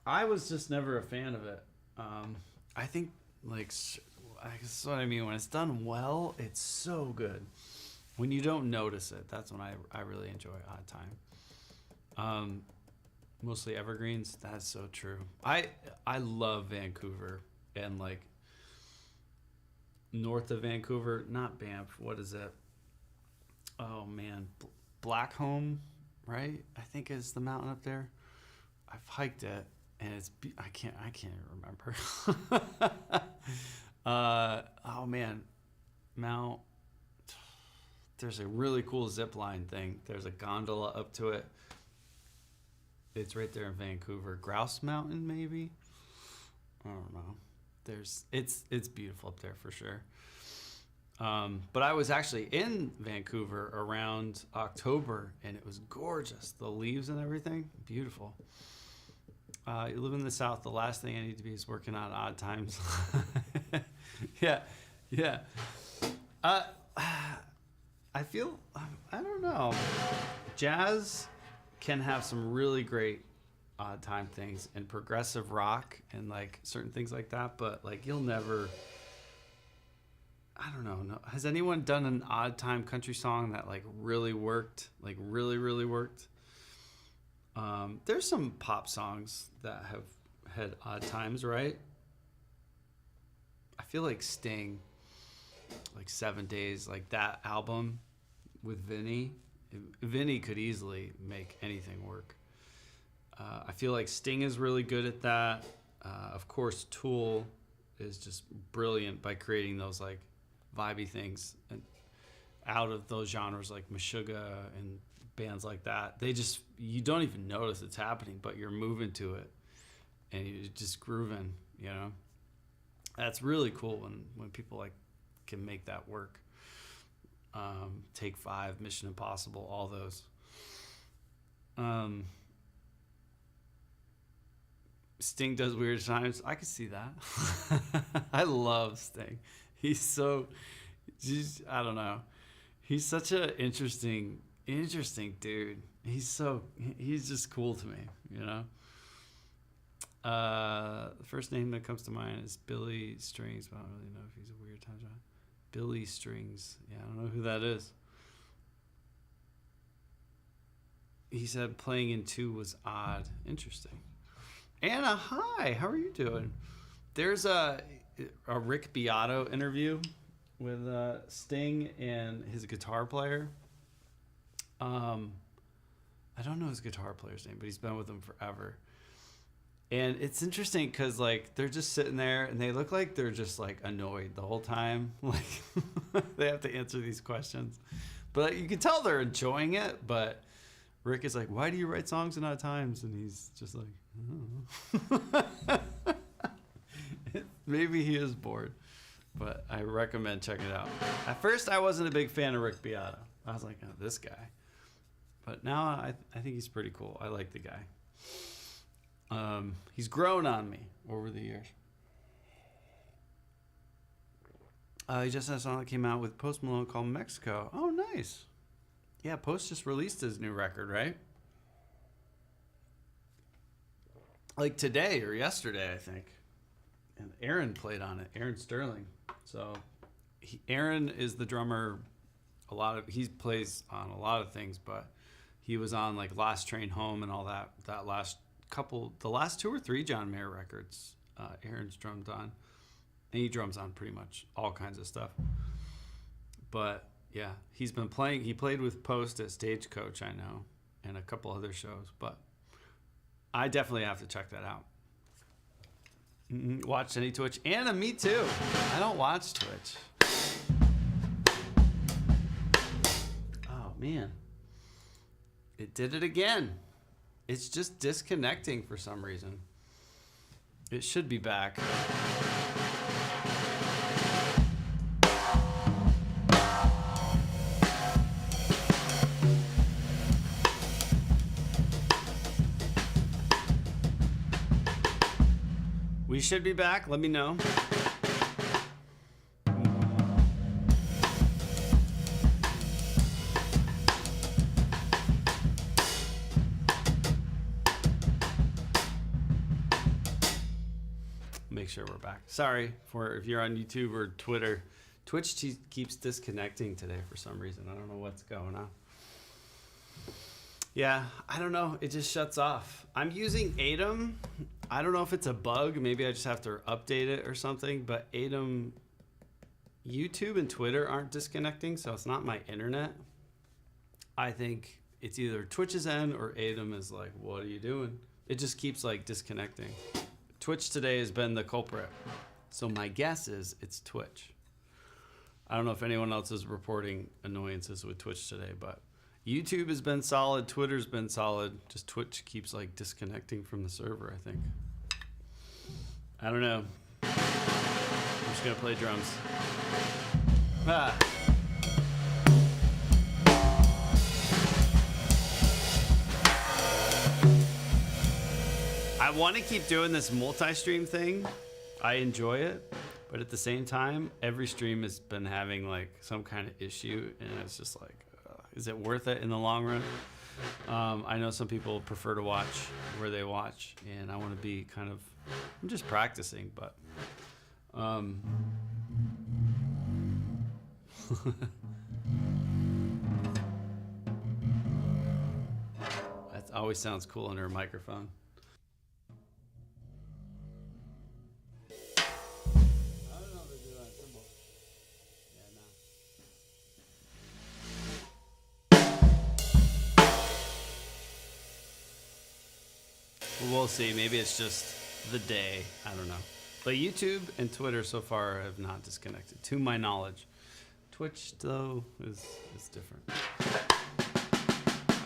Speaker 1: I was just never a fan of it. I think that's what I mean. When it's done well, it's so good. When you don't notice it, that's when I really enjoy odd time. Mostly evergreens. That's so true. I love Vancouver and like north of Vancouver, not Banff. What is it? Oh man, Blackcomb, right? I think is the mountain up there. I've hiked it and I can't even remember. Oh man, there's a really cool zip line thing. There's a gondola up to it. It's right there in Vancouver. Grouse Mountain, maybe? I don't know. It's beautiful up there for sure. But I was actually in Vancouver around October, and it was gorgeous. The leaves and everything, beautiful. You live in the South. The last thing I need to be is working on odd times. Yeah. I feel, I don't know. Jazz can have some really great odd time things and progressive rock and like certain things like that, but like you'll never, I don't know. No, has anyone done an odd time country song that like really worked? Like really worked? There's some pop songs that have had odd times, right? I feel like Sting, like 7 Days, like that album with Vinny. Vinny could easily make anything work. I feel like Sting is really good at that. Of course, Tool is just brilliant by creating those like vibey things and out of those genres like Meshuggah and bands like that. You don't even notice it's happening, but you're moving to it and you're just grooving, you know. That's really cool when people like can make that work. Take 5, Mission Impossible, all those. Sting does Weird Times. I can see that. I love Sting. I don't know. He's such an interesting dude. He's just cool to me, you know? The first name that comes to mind is Billy Strings, but I don't really know if he's a Weird Times guy. Billy Strings. Yeah, I don't know who that is. He said playing in 2 was odd. Interesting. Anna, hi. How are you doing? There's a Rick Beato interview with Sting and his guitar player. I don't know his guitar player's name, but he's been with them forever. And it's interesting because like they're just sitting there and they look like they're just like annoyed the whole time. Like they have to answer these questions, but you can tell they're enjoying it. But Rick is like, "Why do you write songs in odd times?" And he's just like, "I don't know." Maybe he is bored, but I recommend checking it out. At first, I wasn't a big fan of Rick Beato. I was like, "Oh, this guy," but now I think he's pretty cool. I like the guy. He's grown on me over the years. He just had a song that came out with Post Malone called Mexico. Oh, nice. Yeah, Post just released his new record, right? Like today or yesterday, I think. And Aaron played on it, Aaron Sterling. So Aaron is the drummer. He plays on a lot of things, but he was on like Last Train Home and all that the last 2 or 3 John Mayer records, Aaron's drummed on. And he drums on pretty much all kinds of stuff. But yeah, he's been playing. He played with Post at Stagecoach, I know, and a couple other shows. But I definitely have to check that out. Watch any Twitch? Anna, me too. I don't watch Twitch. Oh man, it did it again. It's just disconnecting for some reason. It should be back. We should be back. Let me know. Make sure we're back. Sorry for if you're on YouTube or Twitter. Twitch keeps disconnecting today for some reason. I don't know what's going on. Yeah, I don't know. It just shuts off. I'm using Atom. I don't know if it's a bug. Maybe I just have to update it or something. But Atom, YouTube and Twitter aren't disconnecting, so it's not my internet. I think it's either Twitch's end or Atom is like, what are you doing? It just keeps like disconnecting. Twitch today has been the culprit. So my guess is it's Twitch. I don't know if anyone else is reporting annoyances with Twitch today, but YouTube has been solid. Twitter's been solid. Just Twitch keeps like disconnecting from the server, I think. I don't know. I'm just gonna play drums. Ah. I want to keep doing this multi-stream thing. I enjoy it, but at the same time, every stream has been having like some kind of issue, and it's just like, is it worth it in the long run? I know some people prefer to watch where they watch, and I want to be kind of, I'm just practicing, but that always sounds cool under a microphone. We'll see. Maybe it's just the day. I don't know. But YouTube and Twitter so far have not disconnected, to my knowledge. Twitch, though, is different.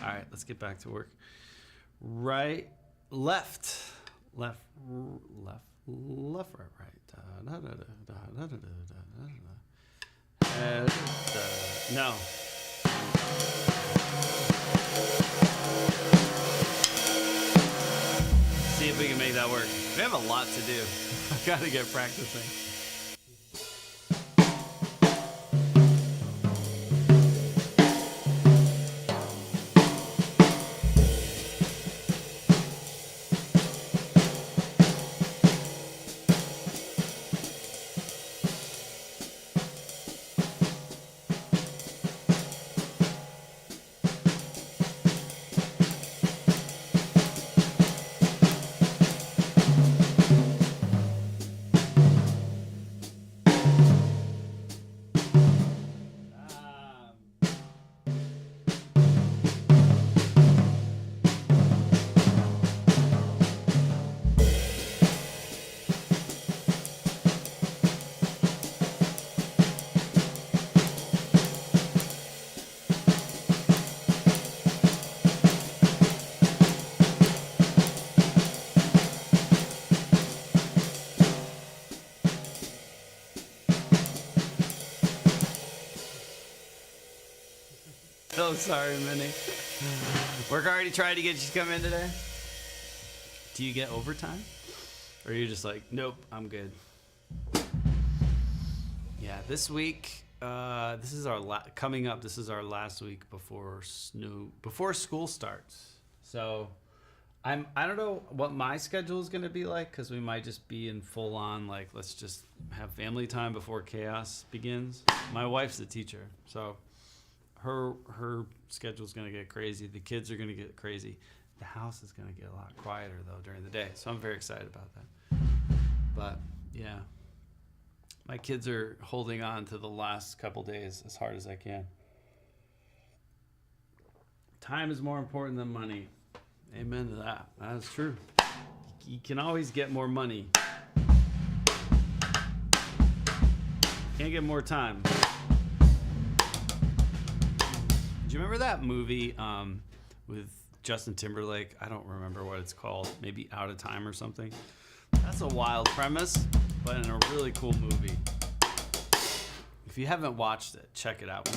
Speaker 1: All right, let's get back to work. Right, left, right. No. See if we can make that work. We have a lot to do. I gotta get practicing. So sorry, Minnie. Work already tried to get you to come in today. Do you get overtime? Or are you just like, nope, I'm good? Yeah, this week, this is our coming up. This is our last week before school starts. So I don't know what my schedule is going to be like, because we might just be in full on, like, let's just have family time before chaos begins. My wife's a teacher, so her schedule's going to get crazy. The kids are going to get crazy. The house is going to get a lot quieter, though, during the day. So I'm very excited about that. But, yeah. My kids are holding on to the last couple days as hard as I can. Time is more important than money. Amen to that. That's true. You can always get more money. Can't get more time. Do you remember that movie with Justin Timberlake? I don't remember what it's called. Maybe Out of Time or something. That's a wild premise, but in a really cool movie. If you haven't watched it, check it out.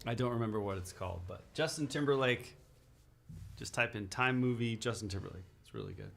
Speaker 1: I don't remember what it's called, but Justin Timberlake, just type in Time movie Justin Timberlake. It's really good.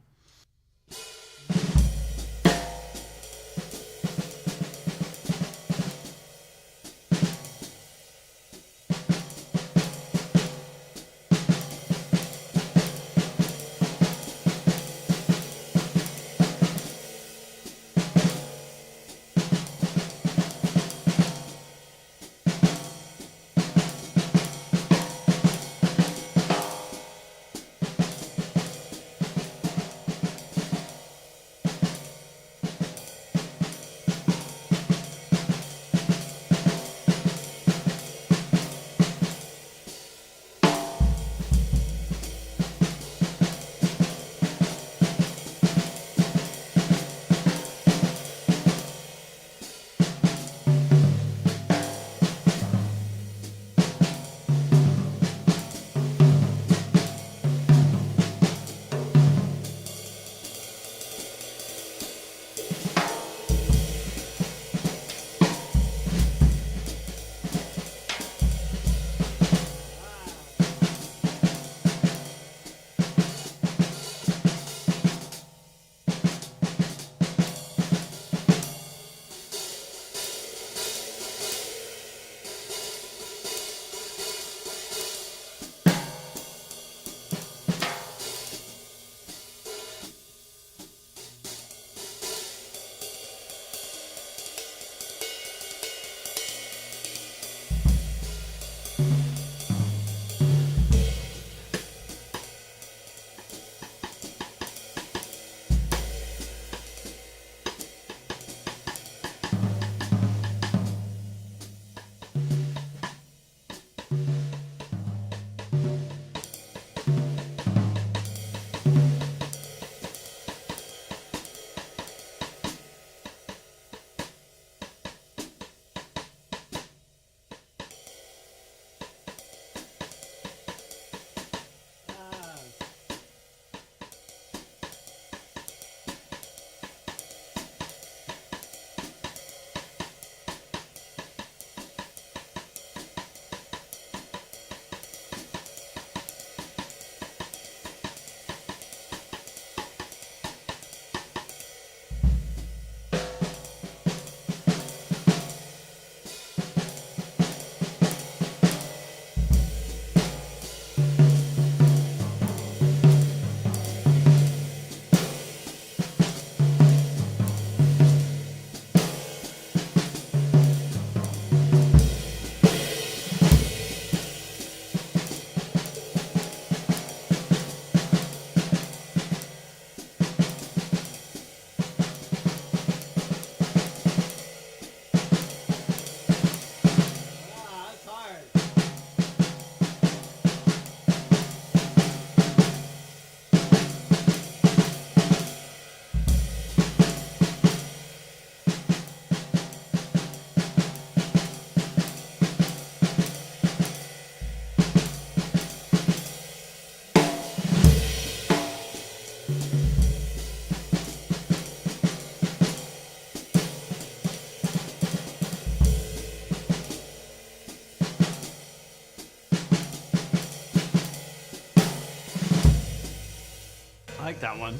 Speaker 1: that one,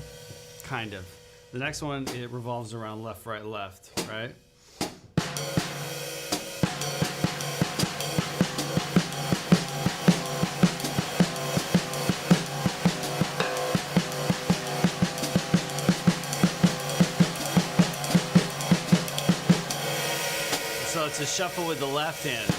Speaker 1: kind of. The next one, it revolves around left, right, left, right? So it's a shuffle with the left hand.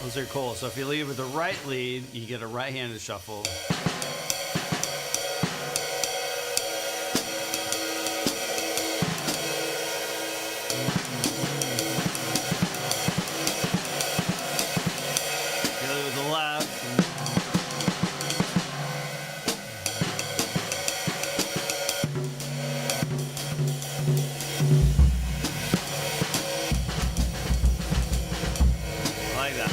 Speaker 1: Those are cool. So if you lead with the right lead, you get a right-handed shuffle. If you lead with the left. I like that.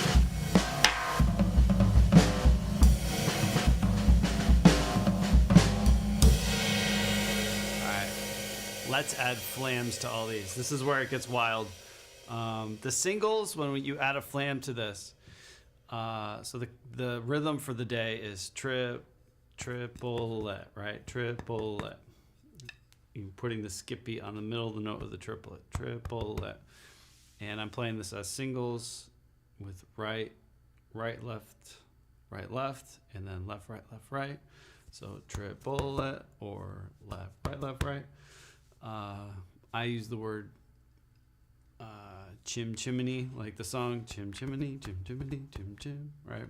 Speaker 1: Let's add flams to all these. This is where it gets wild. The singles, when you add a flam to this, so the rhythm for the day is triplet, right? Triplet. You're putting the skippy on the middle of the note of the triplet. Triplet. And I'm playing this as singles with right, left, and then left, right. So triplet or left, right. I use the word chim chimney, like the song chim chimney, chim chimney, chim chim, right?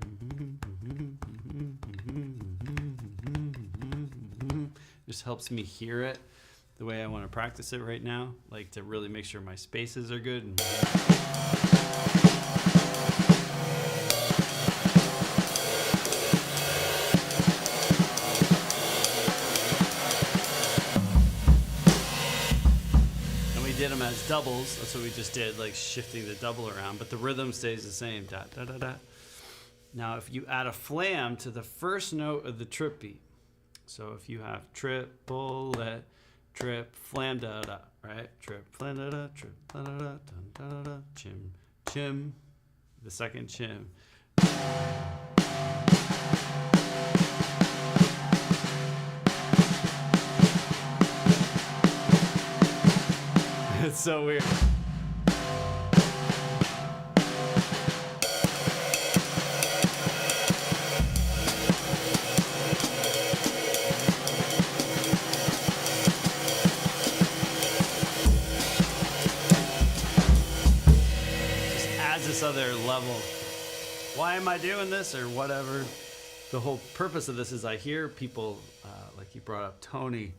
Speaker 1: Just helps me hear it the way I want to practice it right now, like to really make sure my spaces are good. And did them as doubles. That's what we just did, like shifting the double around, but the rhythm stays the same. Da, da, da, da. Now, if you add a flam to the first note of the trip beat, so if you have triplet, trip, flam, da, da, right? Trip, flam, da, da, trip, da, da, da, da, da, da, chim, chim, the second chim. It's so weird. This other level. Why am I doing this or whatever? The whole purpose of this is I hear people like you brought up Tony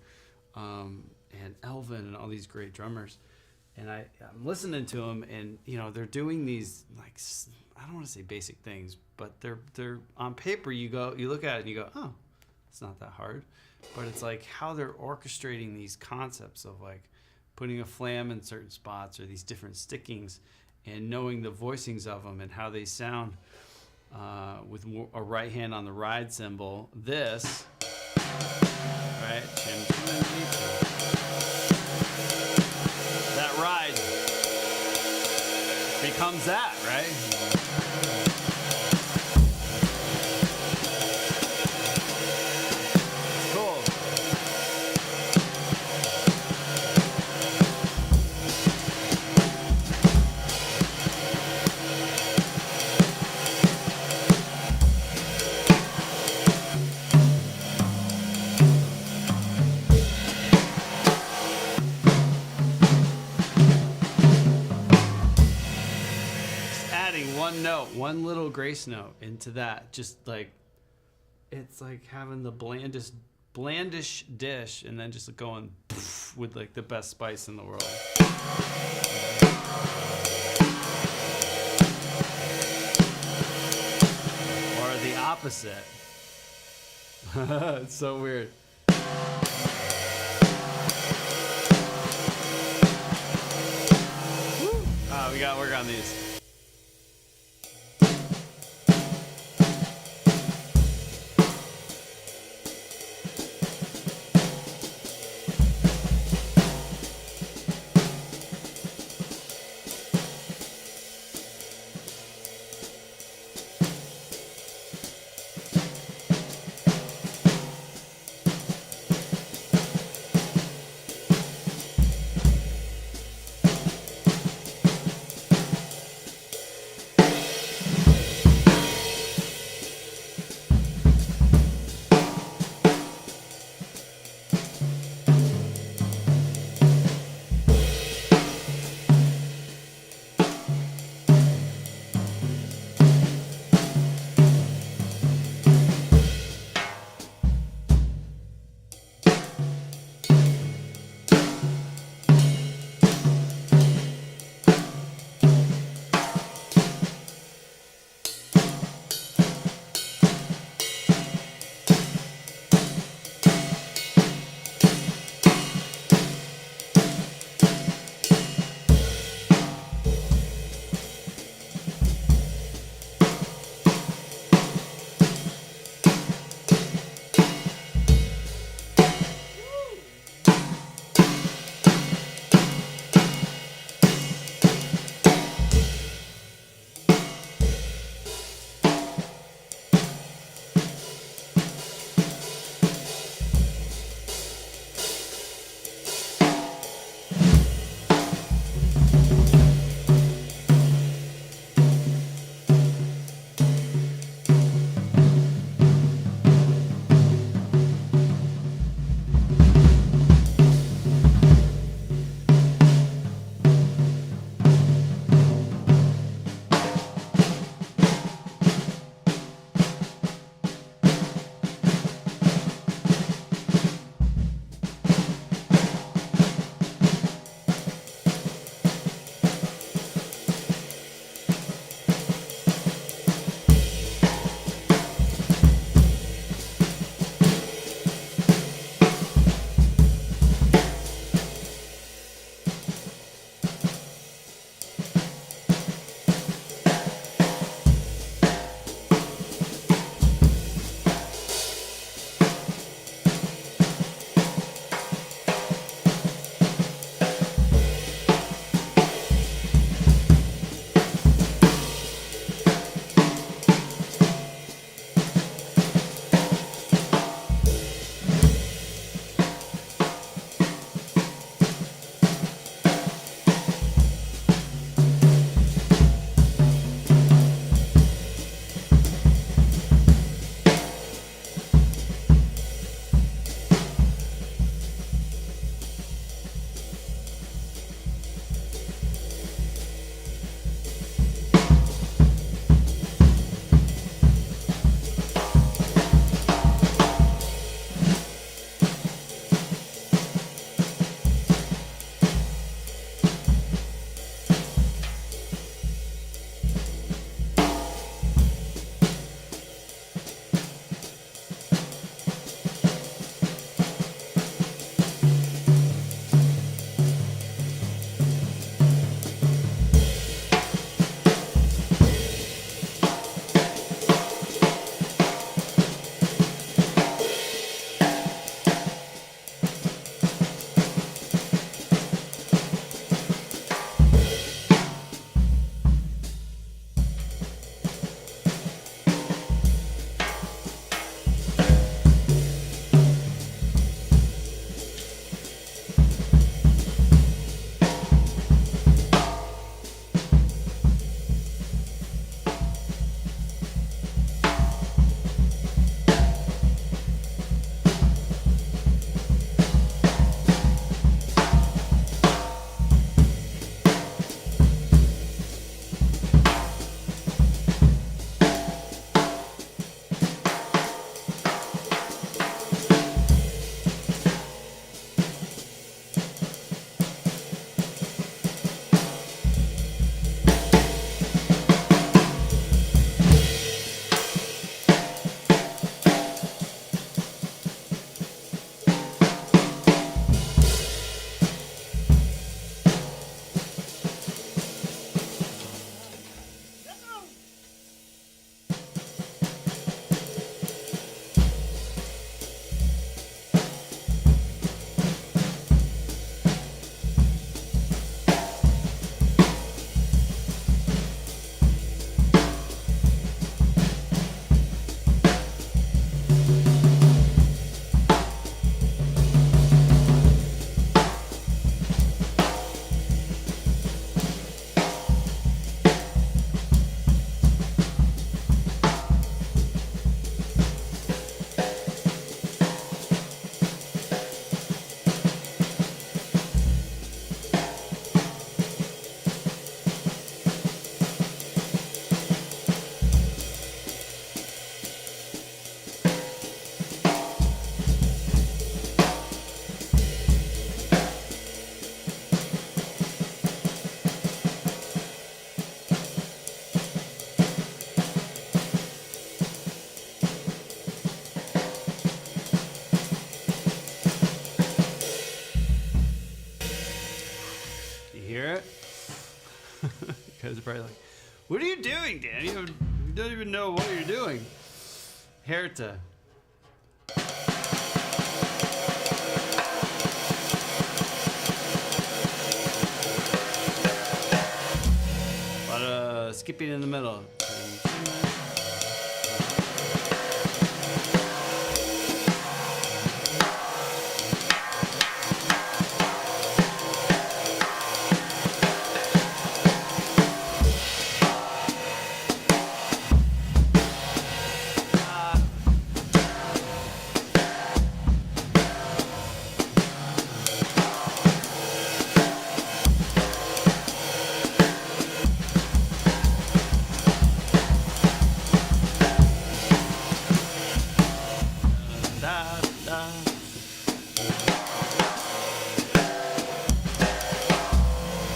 Speaker 1: and Elvin and all these great drummers, and I'm listening to them, and you know they're doing these like, I don't want to say basic things, but they're on paper. You look at it and you go, oh, it's not that hard, but it's like how they're orchestrating these concepts of like putting a flam in certain spots or these different stickings. And knowing the voicings of them and how they sound with a right hand on the ride cymbal. This, right? That ride becomes that, right? One note, one little grace note into that, just like it's like having the blandish dish and then just going with like the best spice in the world. Or the opposite. It's so weird. We gotta work on these. kids are probably like, "What are you doing, Dan? You don't even know what you're doing." Herta. A lot of skipping in the middle.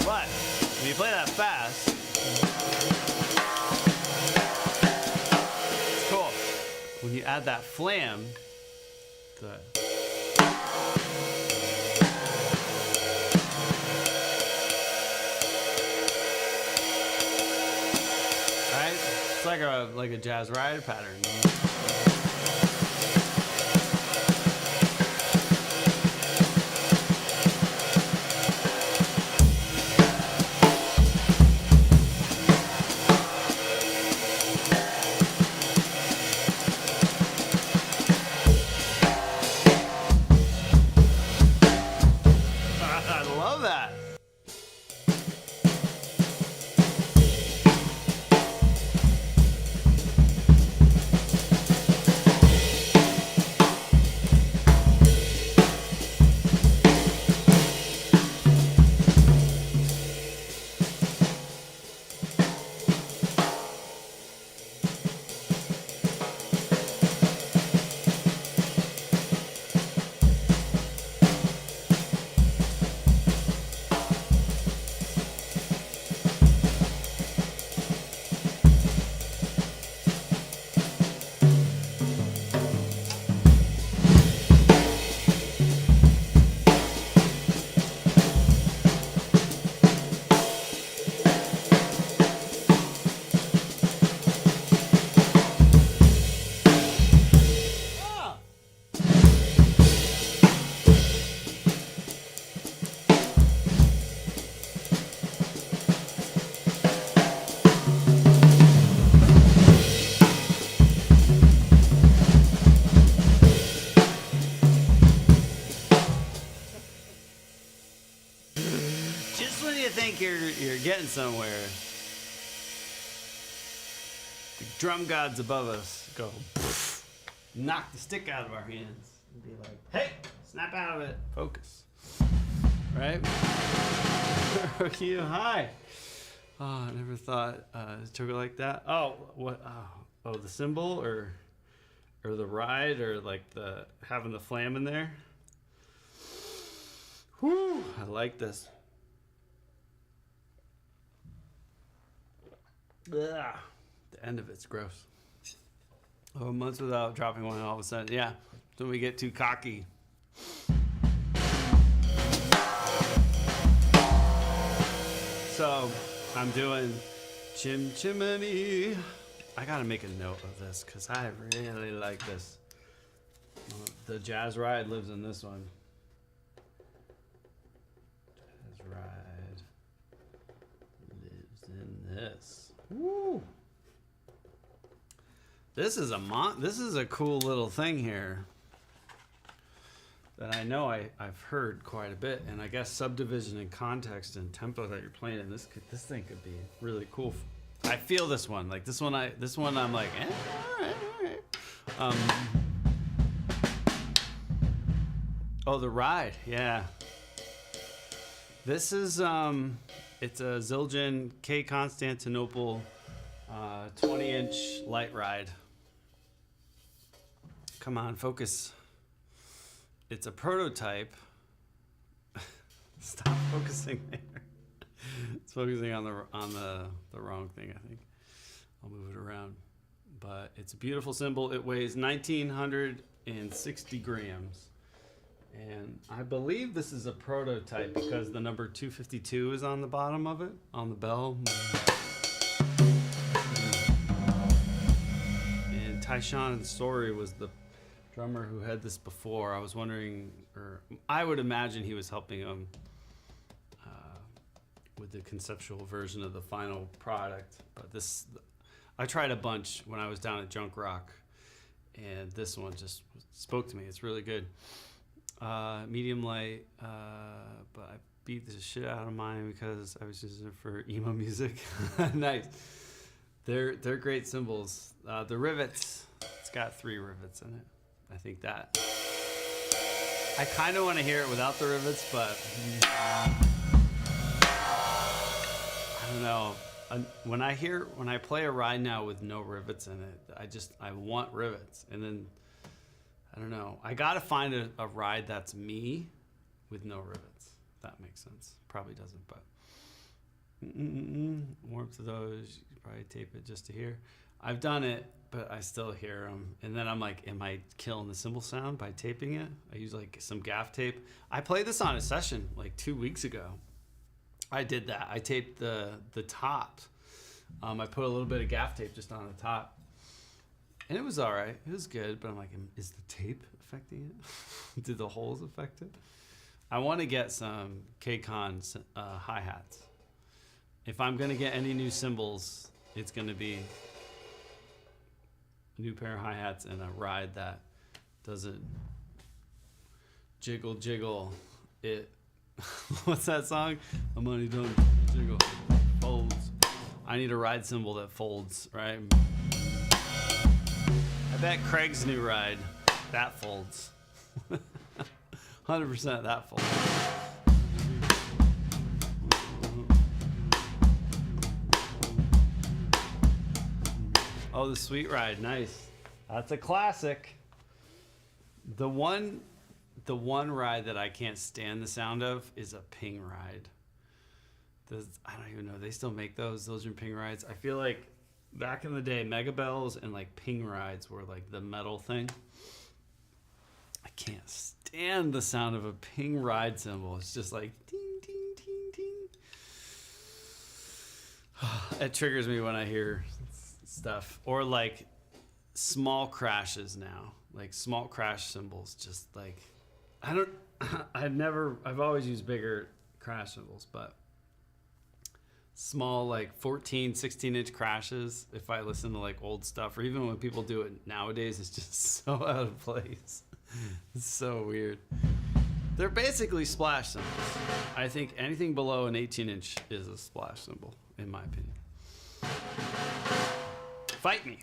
Speaker 1: But when you play that fast, it's cool. When you add that flam, right? It's like a jazz ride pattern. I love that. Just when you think you're getting somewhere, the drum gods above us go poof, knock the stick out of our hands and be like, "Hey, snap out of it, focus." Right? You hi. Oh, I never thought it took it like that. Oh, what? Oh, the cymbal or the ride or like the having the flam in there. Whew, I like this. Ugh, the end of it's gross. Oh, months without dropping one, all of a sudden, yeah. So we get too cocky. So I'm doing Chim Chimney. I gotta make a note of this because I really like this. The Jazz Ride lives in this one. Jazz Ride lives in this. Woo! This is a cool little thing here that I know I've heard quite a bit, and I guess subdivision and context and tempo that you're playing in this thing could be really cool. I feel this one like this one I'm like, all right. Oh, the ride, yeah. This is it's a Zildjian K Constantinople 20-inch light ride. Come on, focus. It's a prototype. Stop focusing there. It's focusing on the wrong thing, I think. I'll move it around. But it's a beautiful cymbal. It weighs 1,960 grams. And I believe this is a prototype because the number 252 is on the bottom of it, on the bell. Tyshawn Story was the drummer who had this before. I was wondering, or I would imagine he was helping him with the conceptual version of the final product. But this, I tried a bunch when I was down at Junk Rock, and this one just spoke to me. It's really good. Medium light, but I beat the shit out of mine because I was using it for emo music. Nice. They're great cymbals. The rivets, it's got 3 rivets in it. I think that. I kind of want to hear it without the rivets, but I don't know. When I play a ride now with no rivets in it, I want rivets. And then, I don't know. I got to find a ride that's me with no rivets. If that makes sense. Probably doesn't, but. Warmth to those. You could probably tape it just to hear. I've done it, but I still hear them. And then I'm like, am I killing the cymbal sound by taping it? I use like some gaff tape. I played this on a session like 2 weeks ago. I did that. I taped the top. I put a little bit of gaff tape just on the top. And it was all right. It was good. But I'm like, is the tape affecting it? Did the holes affect it? I want to get some K-Con hi-hats. If I'm going to get any new cymbals, it's going to be a new pair of hi-hats and a ride that doesn't jiggle it. What's that song? The money don't jiggle, folds. I need a ride cymbal that folds, right? I bet Craig's new ride, that folds. 100% that folds. Oh, the Sweet Ride, nice. That's a classic. The one ride that I can't stand the sound of is a Ping ride. I don't even know. They still make those. Those are Ping rides. I feel like back in the day, Mega Bells and like Ping rides were like the metal thing. I can't stand the sound of a Ping ride cymbal. It's just like ding, ding, ding, ding. It triggers me when I hear stuff. Or like small crashes now. Like small crash cymbals. Just like, I've always used bigger crash cymbals, but small like 14, 16-inch crashes, if I listen to like old stuff, or even when people do it nowadays, it's just so out of place. It's so weird. They're basically splash cymbals. I think anything below an 18-inch is a splash cymbal, in my opinion. Fight me.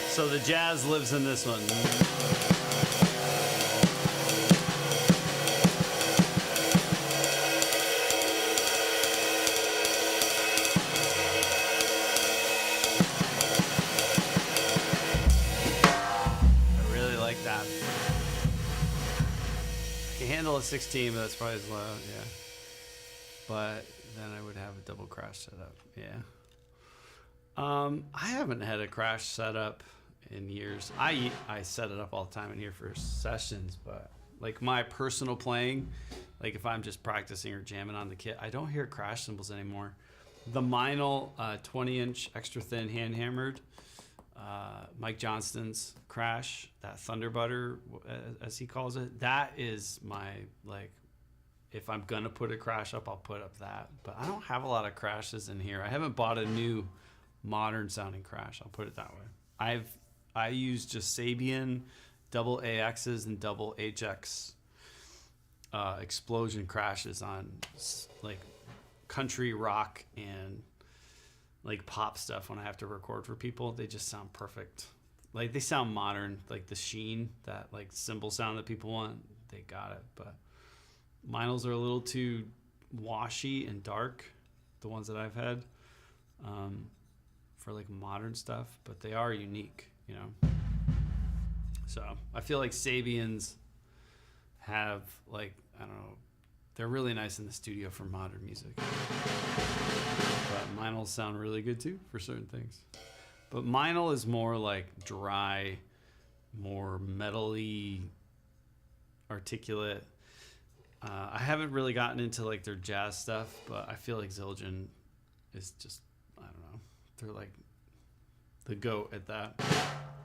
Speaker 1: So the jazz lives in this one. I really like that. I can handle a 16, but that's probably as loud, yeah. But then I would have a double crash setup, yeah. I haven't had a crash setup in years. I set it up all the time in here for sessions, but like my personal playing, like if I'm just practicing or jamming on the kit, I don't hear crash cymbals anymore. The Meinl 20-inch extra thin hand hammered, Mike Johnston's crash, that Thunder Butter as he calls it, that is my, like, if I'm gonna put a crash up, I'll put up that. But I don't have a lot of crashes in here. I haven't bought a new modern sounding crash, I'll put it that way. I use just Sabian double AXs and double HX explosion crashes on like country rock and like pop stuff when I have to record for people. They just sound perfect. Like they sound modern, like the sheen, that like cymbal sound that people want, they got it. But Meinls are a little too washy and dark, the ones that I've had. For like modern stuff, but they are unique, you know. So I feel like Sabians have like, I don't know, they're really nice in the studio for modern music. But Meinl sound really good too for certain things. But Meinl is more like dry, more metally articulate. I haven't really gotten into like their jazz stuff, but I feel like Zildjian is just, I don't know, they're like the GOAT at that.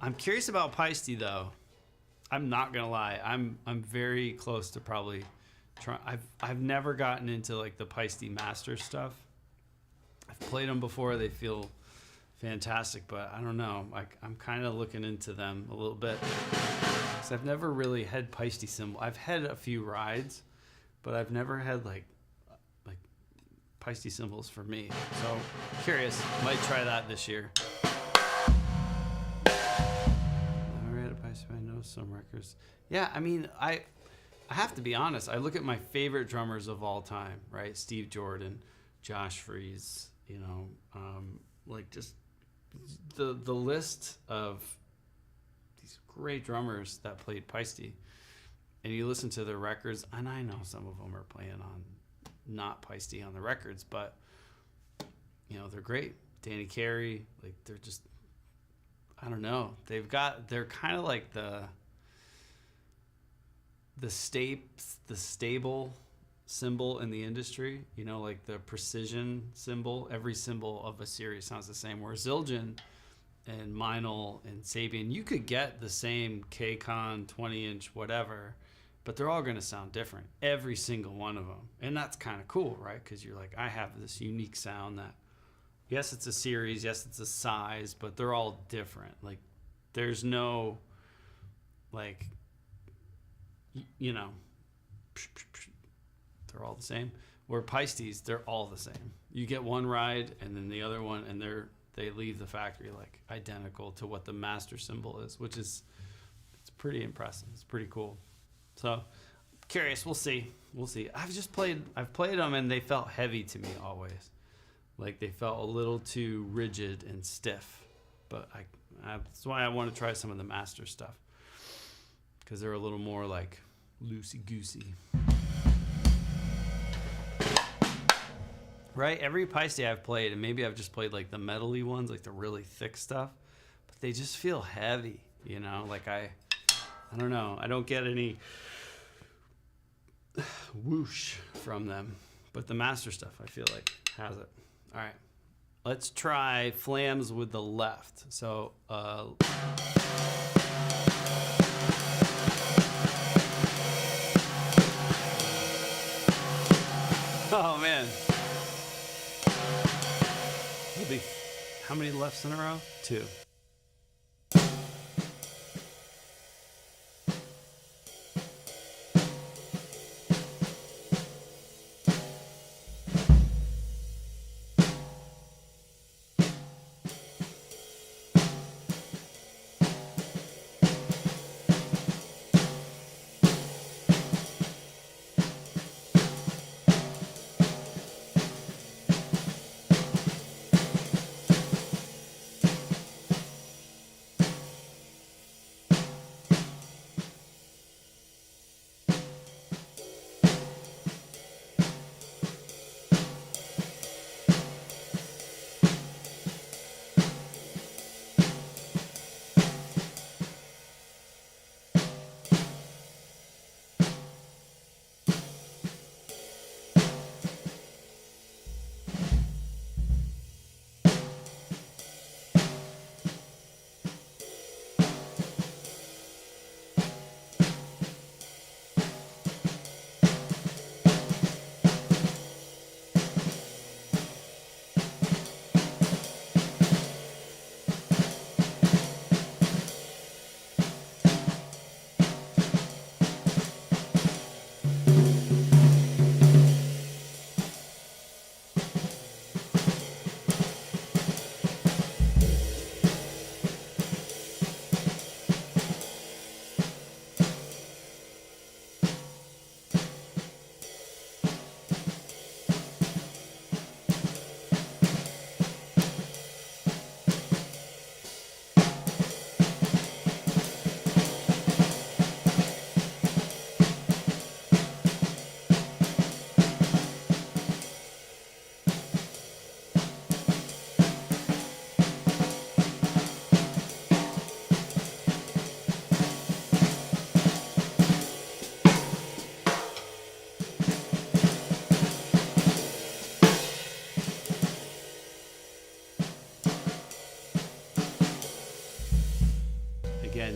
Speaker 1: I'm curious about Paiste though. I'm not gonna lie, I'm very close to probably trying. I've never gotten into like the Paiste master stuff. I've played them before. They feel fantastic, but I don't know. Like I'm kind of looking into them a little bit. Cause I've never really had Paiste cymbal. I've had a few rides, but I've never had like Paiste cymbals for me. So curious, might try that this year. Never had a Paiste, but I know some records. Yeah, I mean, I have to be honest. I look at my favorite drummers of all time, right? Steve Jordan, Josh Freese, you know, like just the list of these great drummers that played Paiste, and you listen to their records, and I know some of them are playing on not Paiste on the records, but you know, they're great. Danny Carey, like they're just, I don't know. They're kind of like the stable cymbal in the industry, you know, like the precision cymbal. Every cymbal of a series sounds the same. Where Zildjian and Meinl and Sabian, you could get the same K-Con 20-inch whatever, but they're all going to sound different, every single one of them. And that's kind of cool, right? Because you're like, I have this unique sound that, yes, it's a series, yes, it's a size, but they're all different. Like, there's no, like, you know, they're all the same. Where Paistes, they're all the same. You get one ride and then the other one, and they leave the factory like identical to what the master cymbal is, which is, it's pretty impressive. It's pretty cool. So curious, we'll see. I've played them and they felt heavy to me always. Like they felt a little too rigid and stiff. But that's why I want to try some of the master stuff, because they're a little more like loosey-goosey. Right? Every Paiste I've played, and maybe I've just played like the metal-y ones, like the really thick stuff, but they just feel heavy, you know? Like I don't know. I don't get any whoosh from them. But the master stuff, I feel like, has it. All right. Let's try flams with the left. So, oh, man. How many lefts in a row? 2.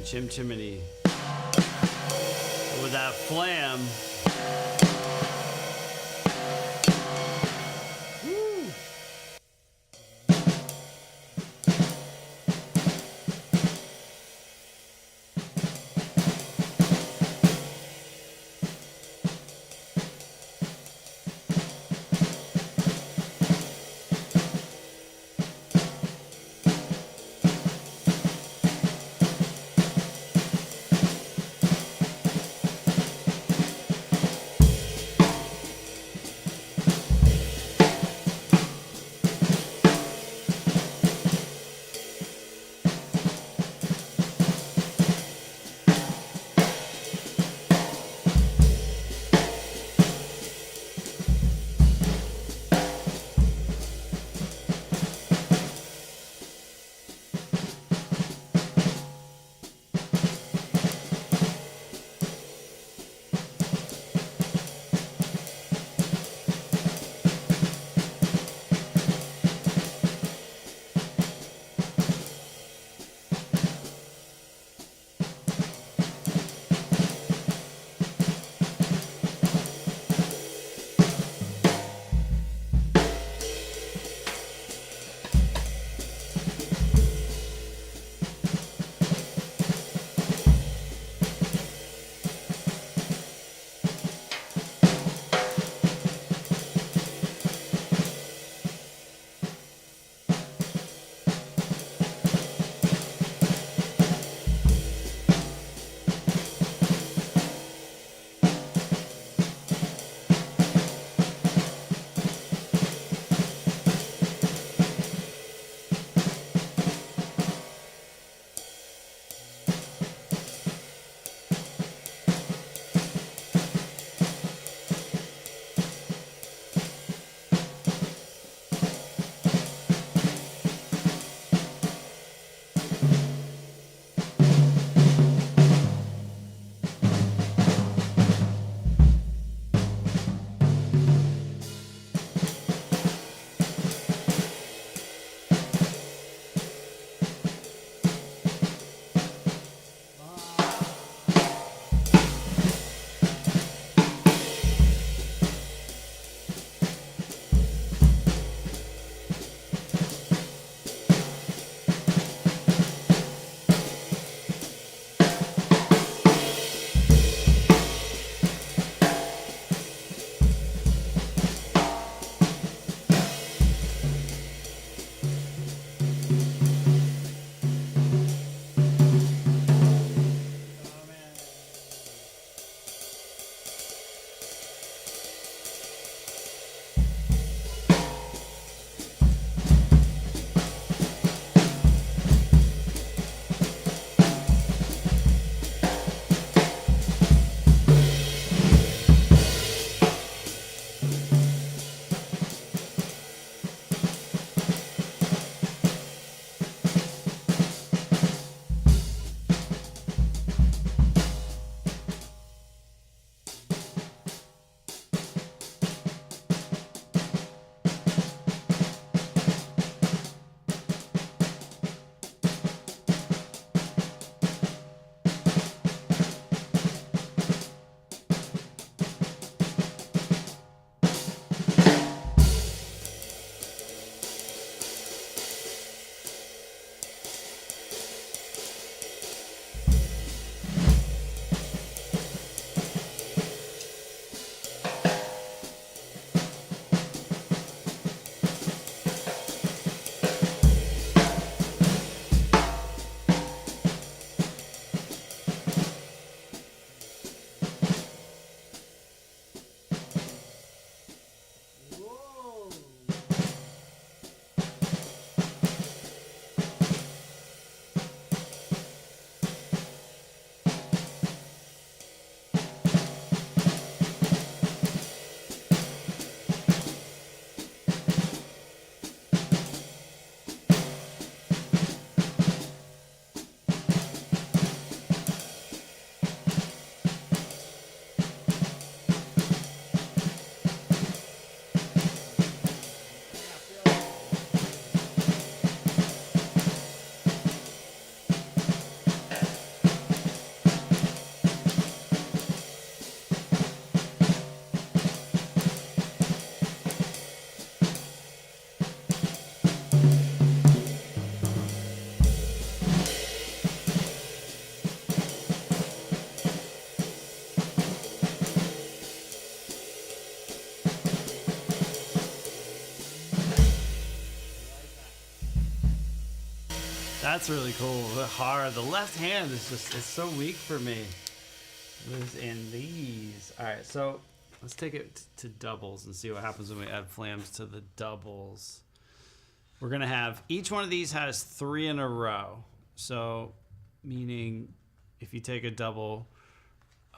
Speaker 1: chim chimney. With that flam. Woo. That's really cool. Hard. The left hand is just, it's so weak for me. In these. All right, so let's take it to doubles and see what happens when we add flams to the doubles. We're gonna have, each one of these has 3 in a row. So, meaning if you take a double,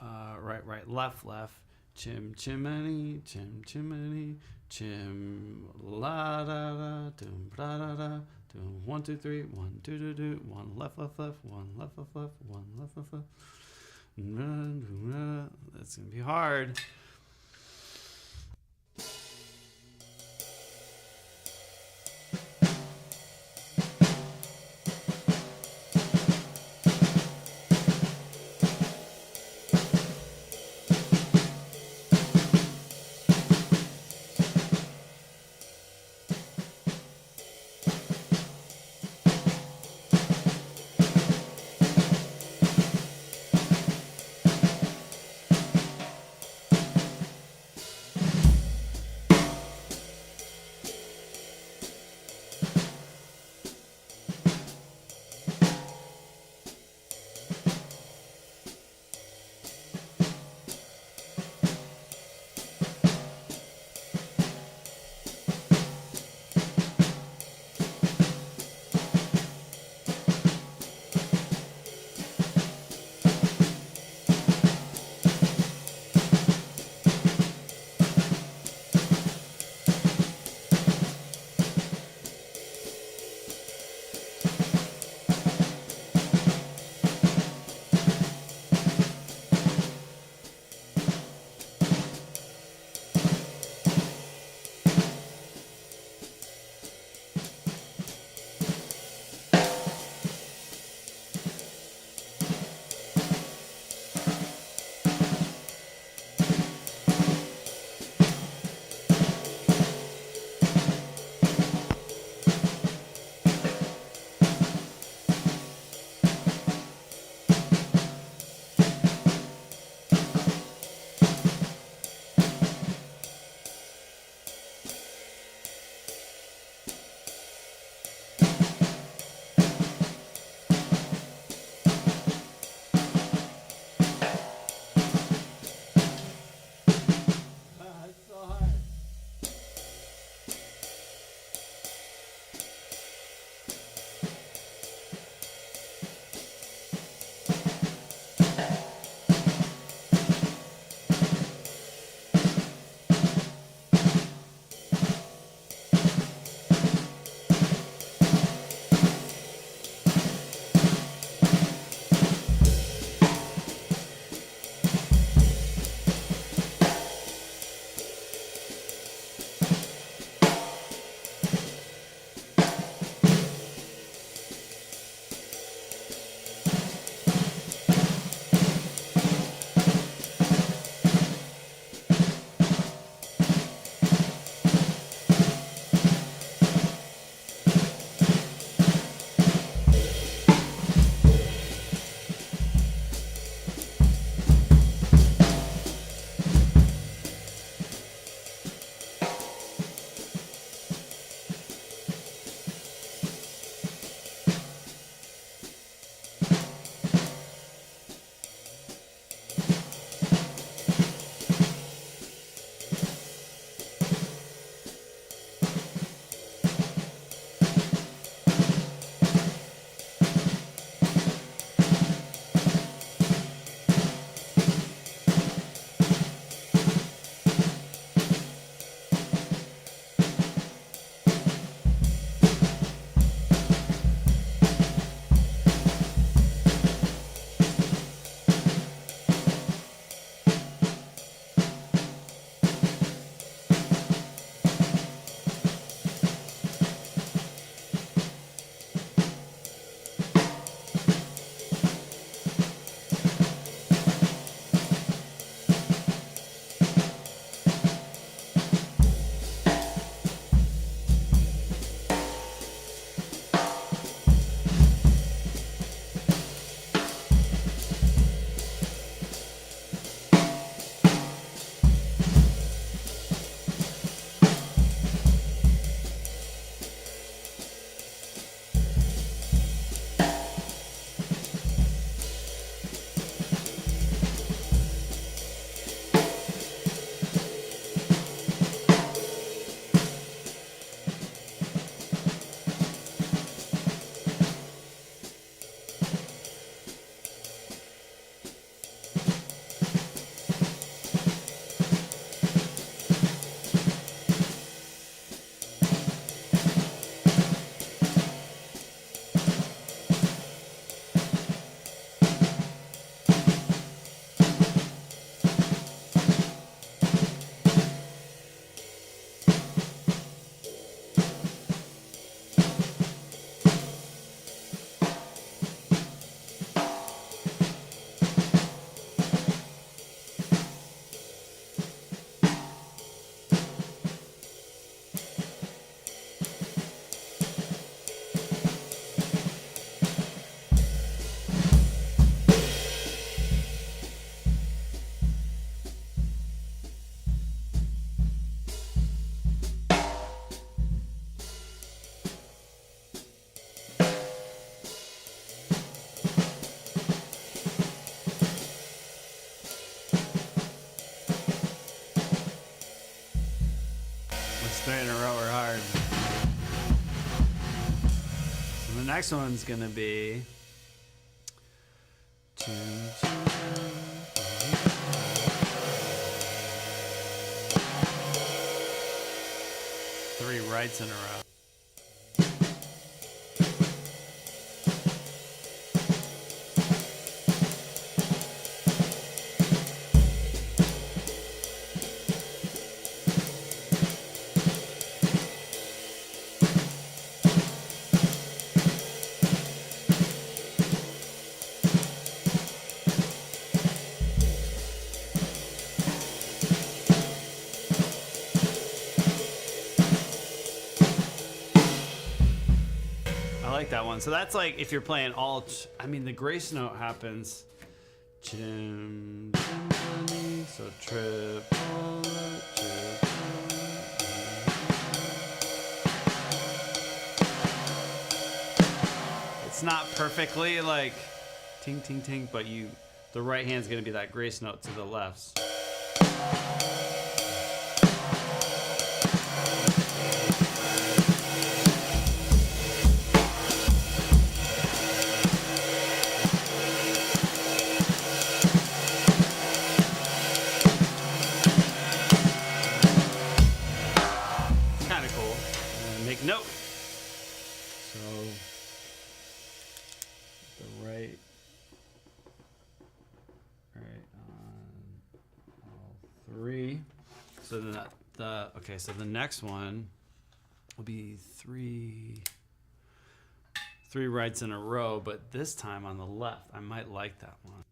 Speaker 1: right, right, left, left, chim, chimney, chim, chimney, chim, la da da, doom, da da da, doom, 1, 2, 3, 1, 2, 2, 2, 1 left, left, left, 1 left, left, left, 1 left, left, left. That's gonna be hard. next one's gonna be 3 rights in a row. I like that one. So that's like if you're playing all. I mean, the grace note happens. So triple. It's not perfectly like ting ting ting, but the right hand's gonna be that grace note to the left. Make note. So the right on all 3. So then okay. So the next one will be 3 rights in a row, but this time on the left. I might like that one.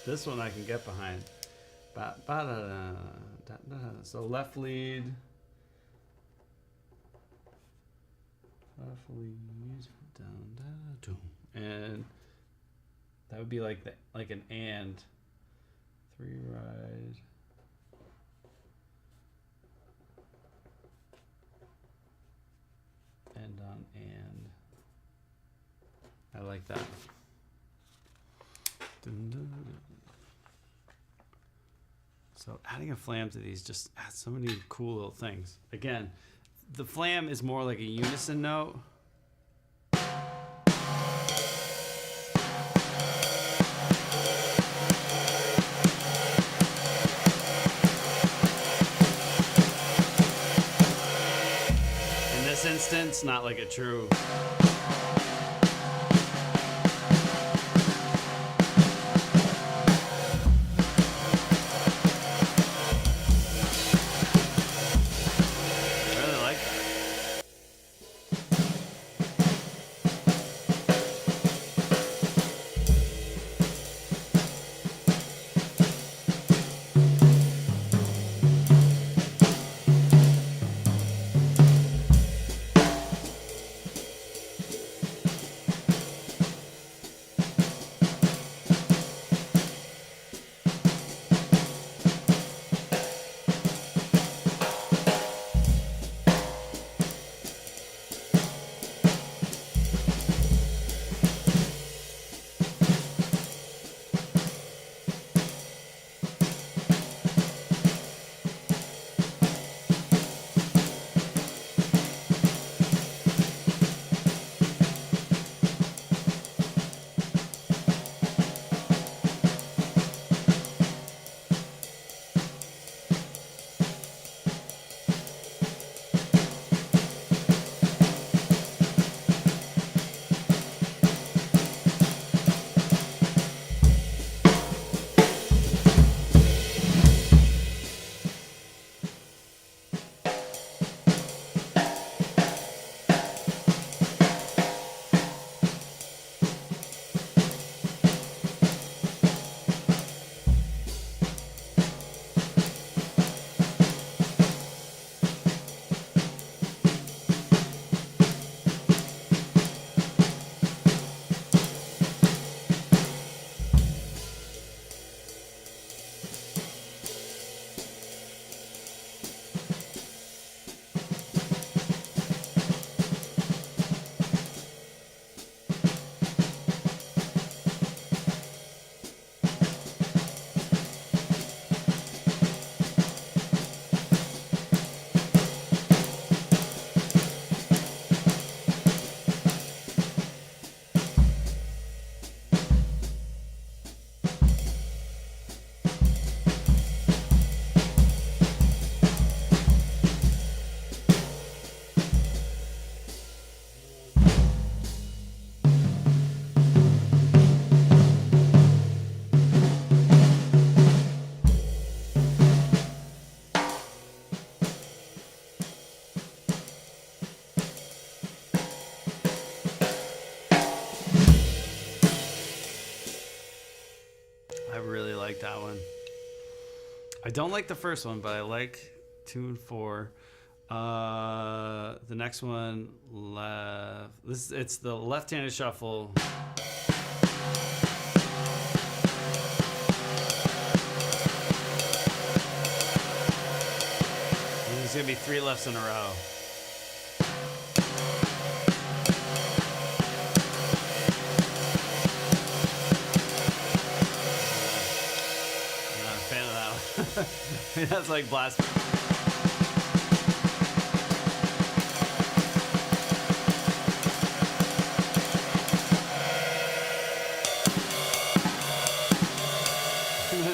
Speaker 1: This one I can get behind. So left lead. Down, and that would be like an and. 3 right. End on and. I like that. So adding a flam to these just adds so many cool little things. Again, the flam is more like a unison note. In this instance, not like a true. I don't like the first one, but I like 2 and 4. The next one, it's the left-handed shuffle. There's gonna be 3 lefts in a row. I'm not a fan of that one. I mean, that's like blasphemy.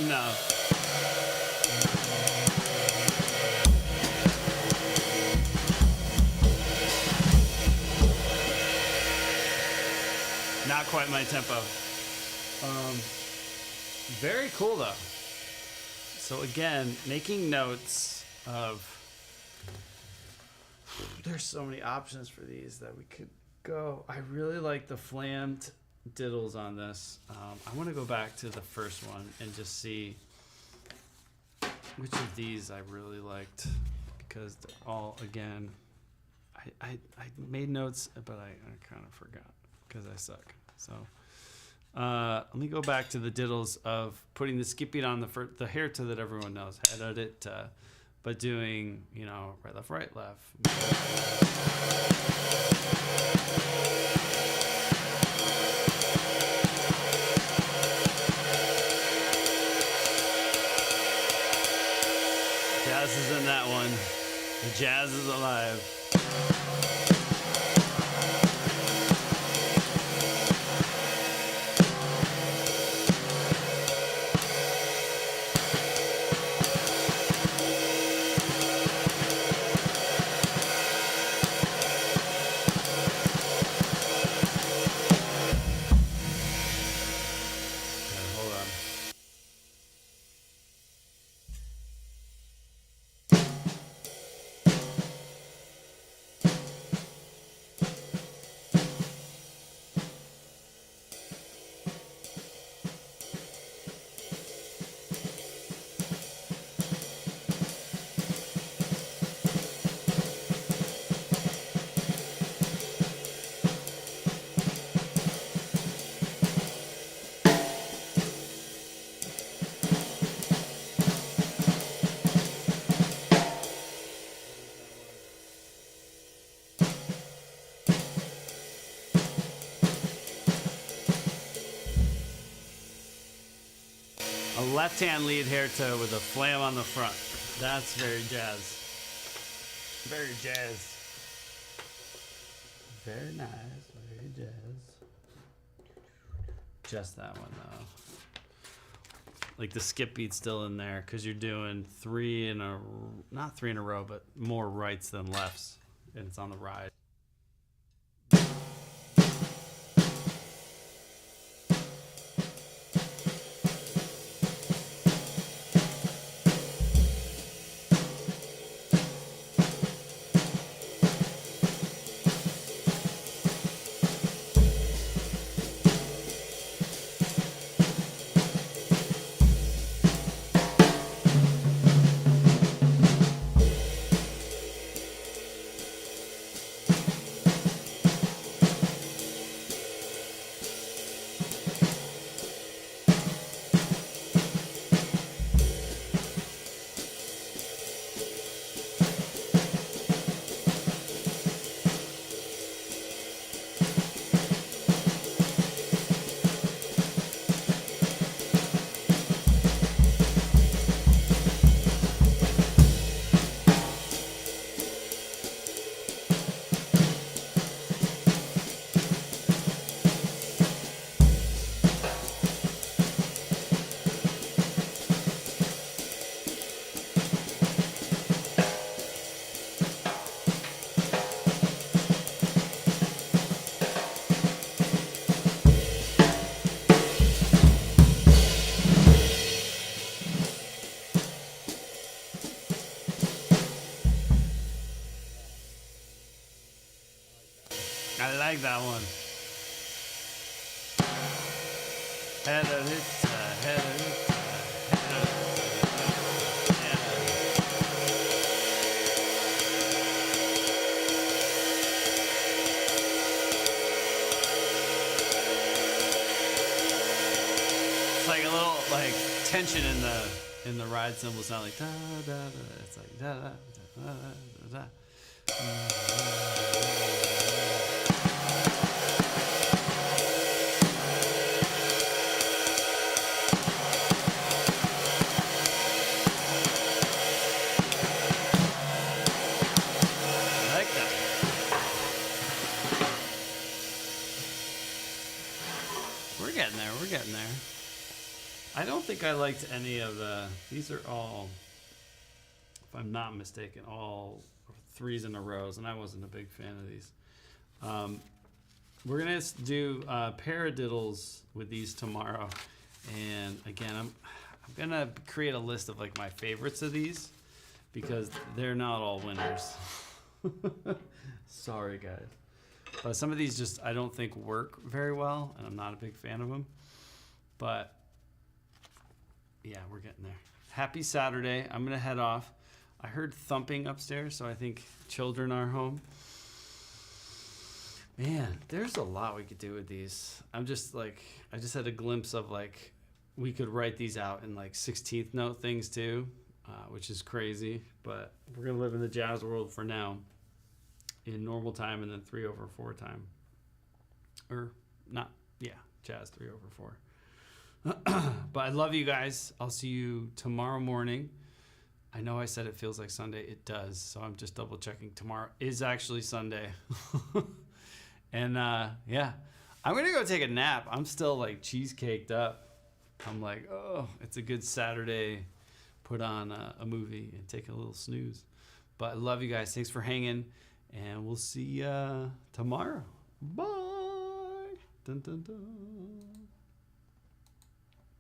Speaker 1: No. Not quite my tempo. Very cool though. So again, making notes of. There's so many options for these that we could go. I really like the flammed diddles on this. I want to go back to the first one and just see which of these I really liked, because they're all, again, I made notes, but I kind of forgot because I suck. So let me go back to the diddles of putting the skipping on the hair to that everyone knows. I edit it, but doing, you know, right, left, right, left. Jazz is in that one. The jazz is alive. A left-hand lead hair toe with a flam on the front. That's very jazz. Very jazz. Very nice. Very jazz. Just that one though. Like the skip beat's still in there because you're doing not three in a row, but more rights than lefts, and it's on the ride. I like that one. Head of it, head of it, head of it. tension in the ride cymbal sound like da da da. It's like da da da da da. We're getting there. I don't think I liked any of the. These are all, if I'm not mistaken, all threes in a rows, and I wasn't a big fan of these. We're gonna do paradiddles with these tomorrow, and again, I'm gonna create a list of like my favorites of these because they're not all winners. Sorry, guys. But some of these just I don't think work very well, and I'm not a big fan of them. But yeah, we're getting there. Happy Saturday. I'm going to head off. I heard thumping upstairs, so I think children are home. Man, there's a lot we could do with these. I'm just like, I just had a glimpse of like, we could write these out in like 16th note things too, which is crazy. But we're going to live in the jazz world for now in normal time and then 3/4 time. Or not, yeah, jazz 3/4. But I love you guys. I'll see you tomorrow morning. I know I said it feels like Sunday. It does. So I'm just double checking. Tomorrow is actually Sunday. And yeah, I'm going to go take a nap. I'm still like cheesecaked up. I'm like, oh, it's a good Saturday. Put on a movie and take a little snooze. But I love you guys. Thanks for hanging. And we'll see you tomorrow. Bye. Dun, dun, dun.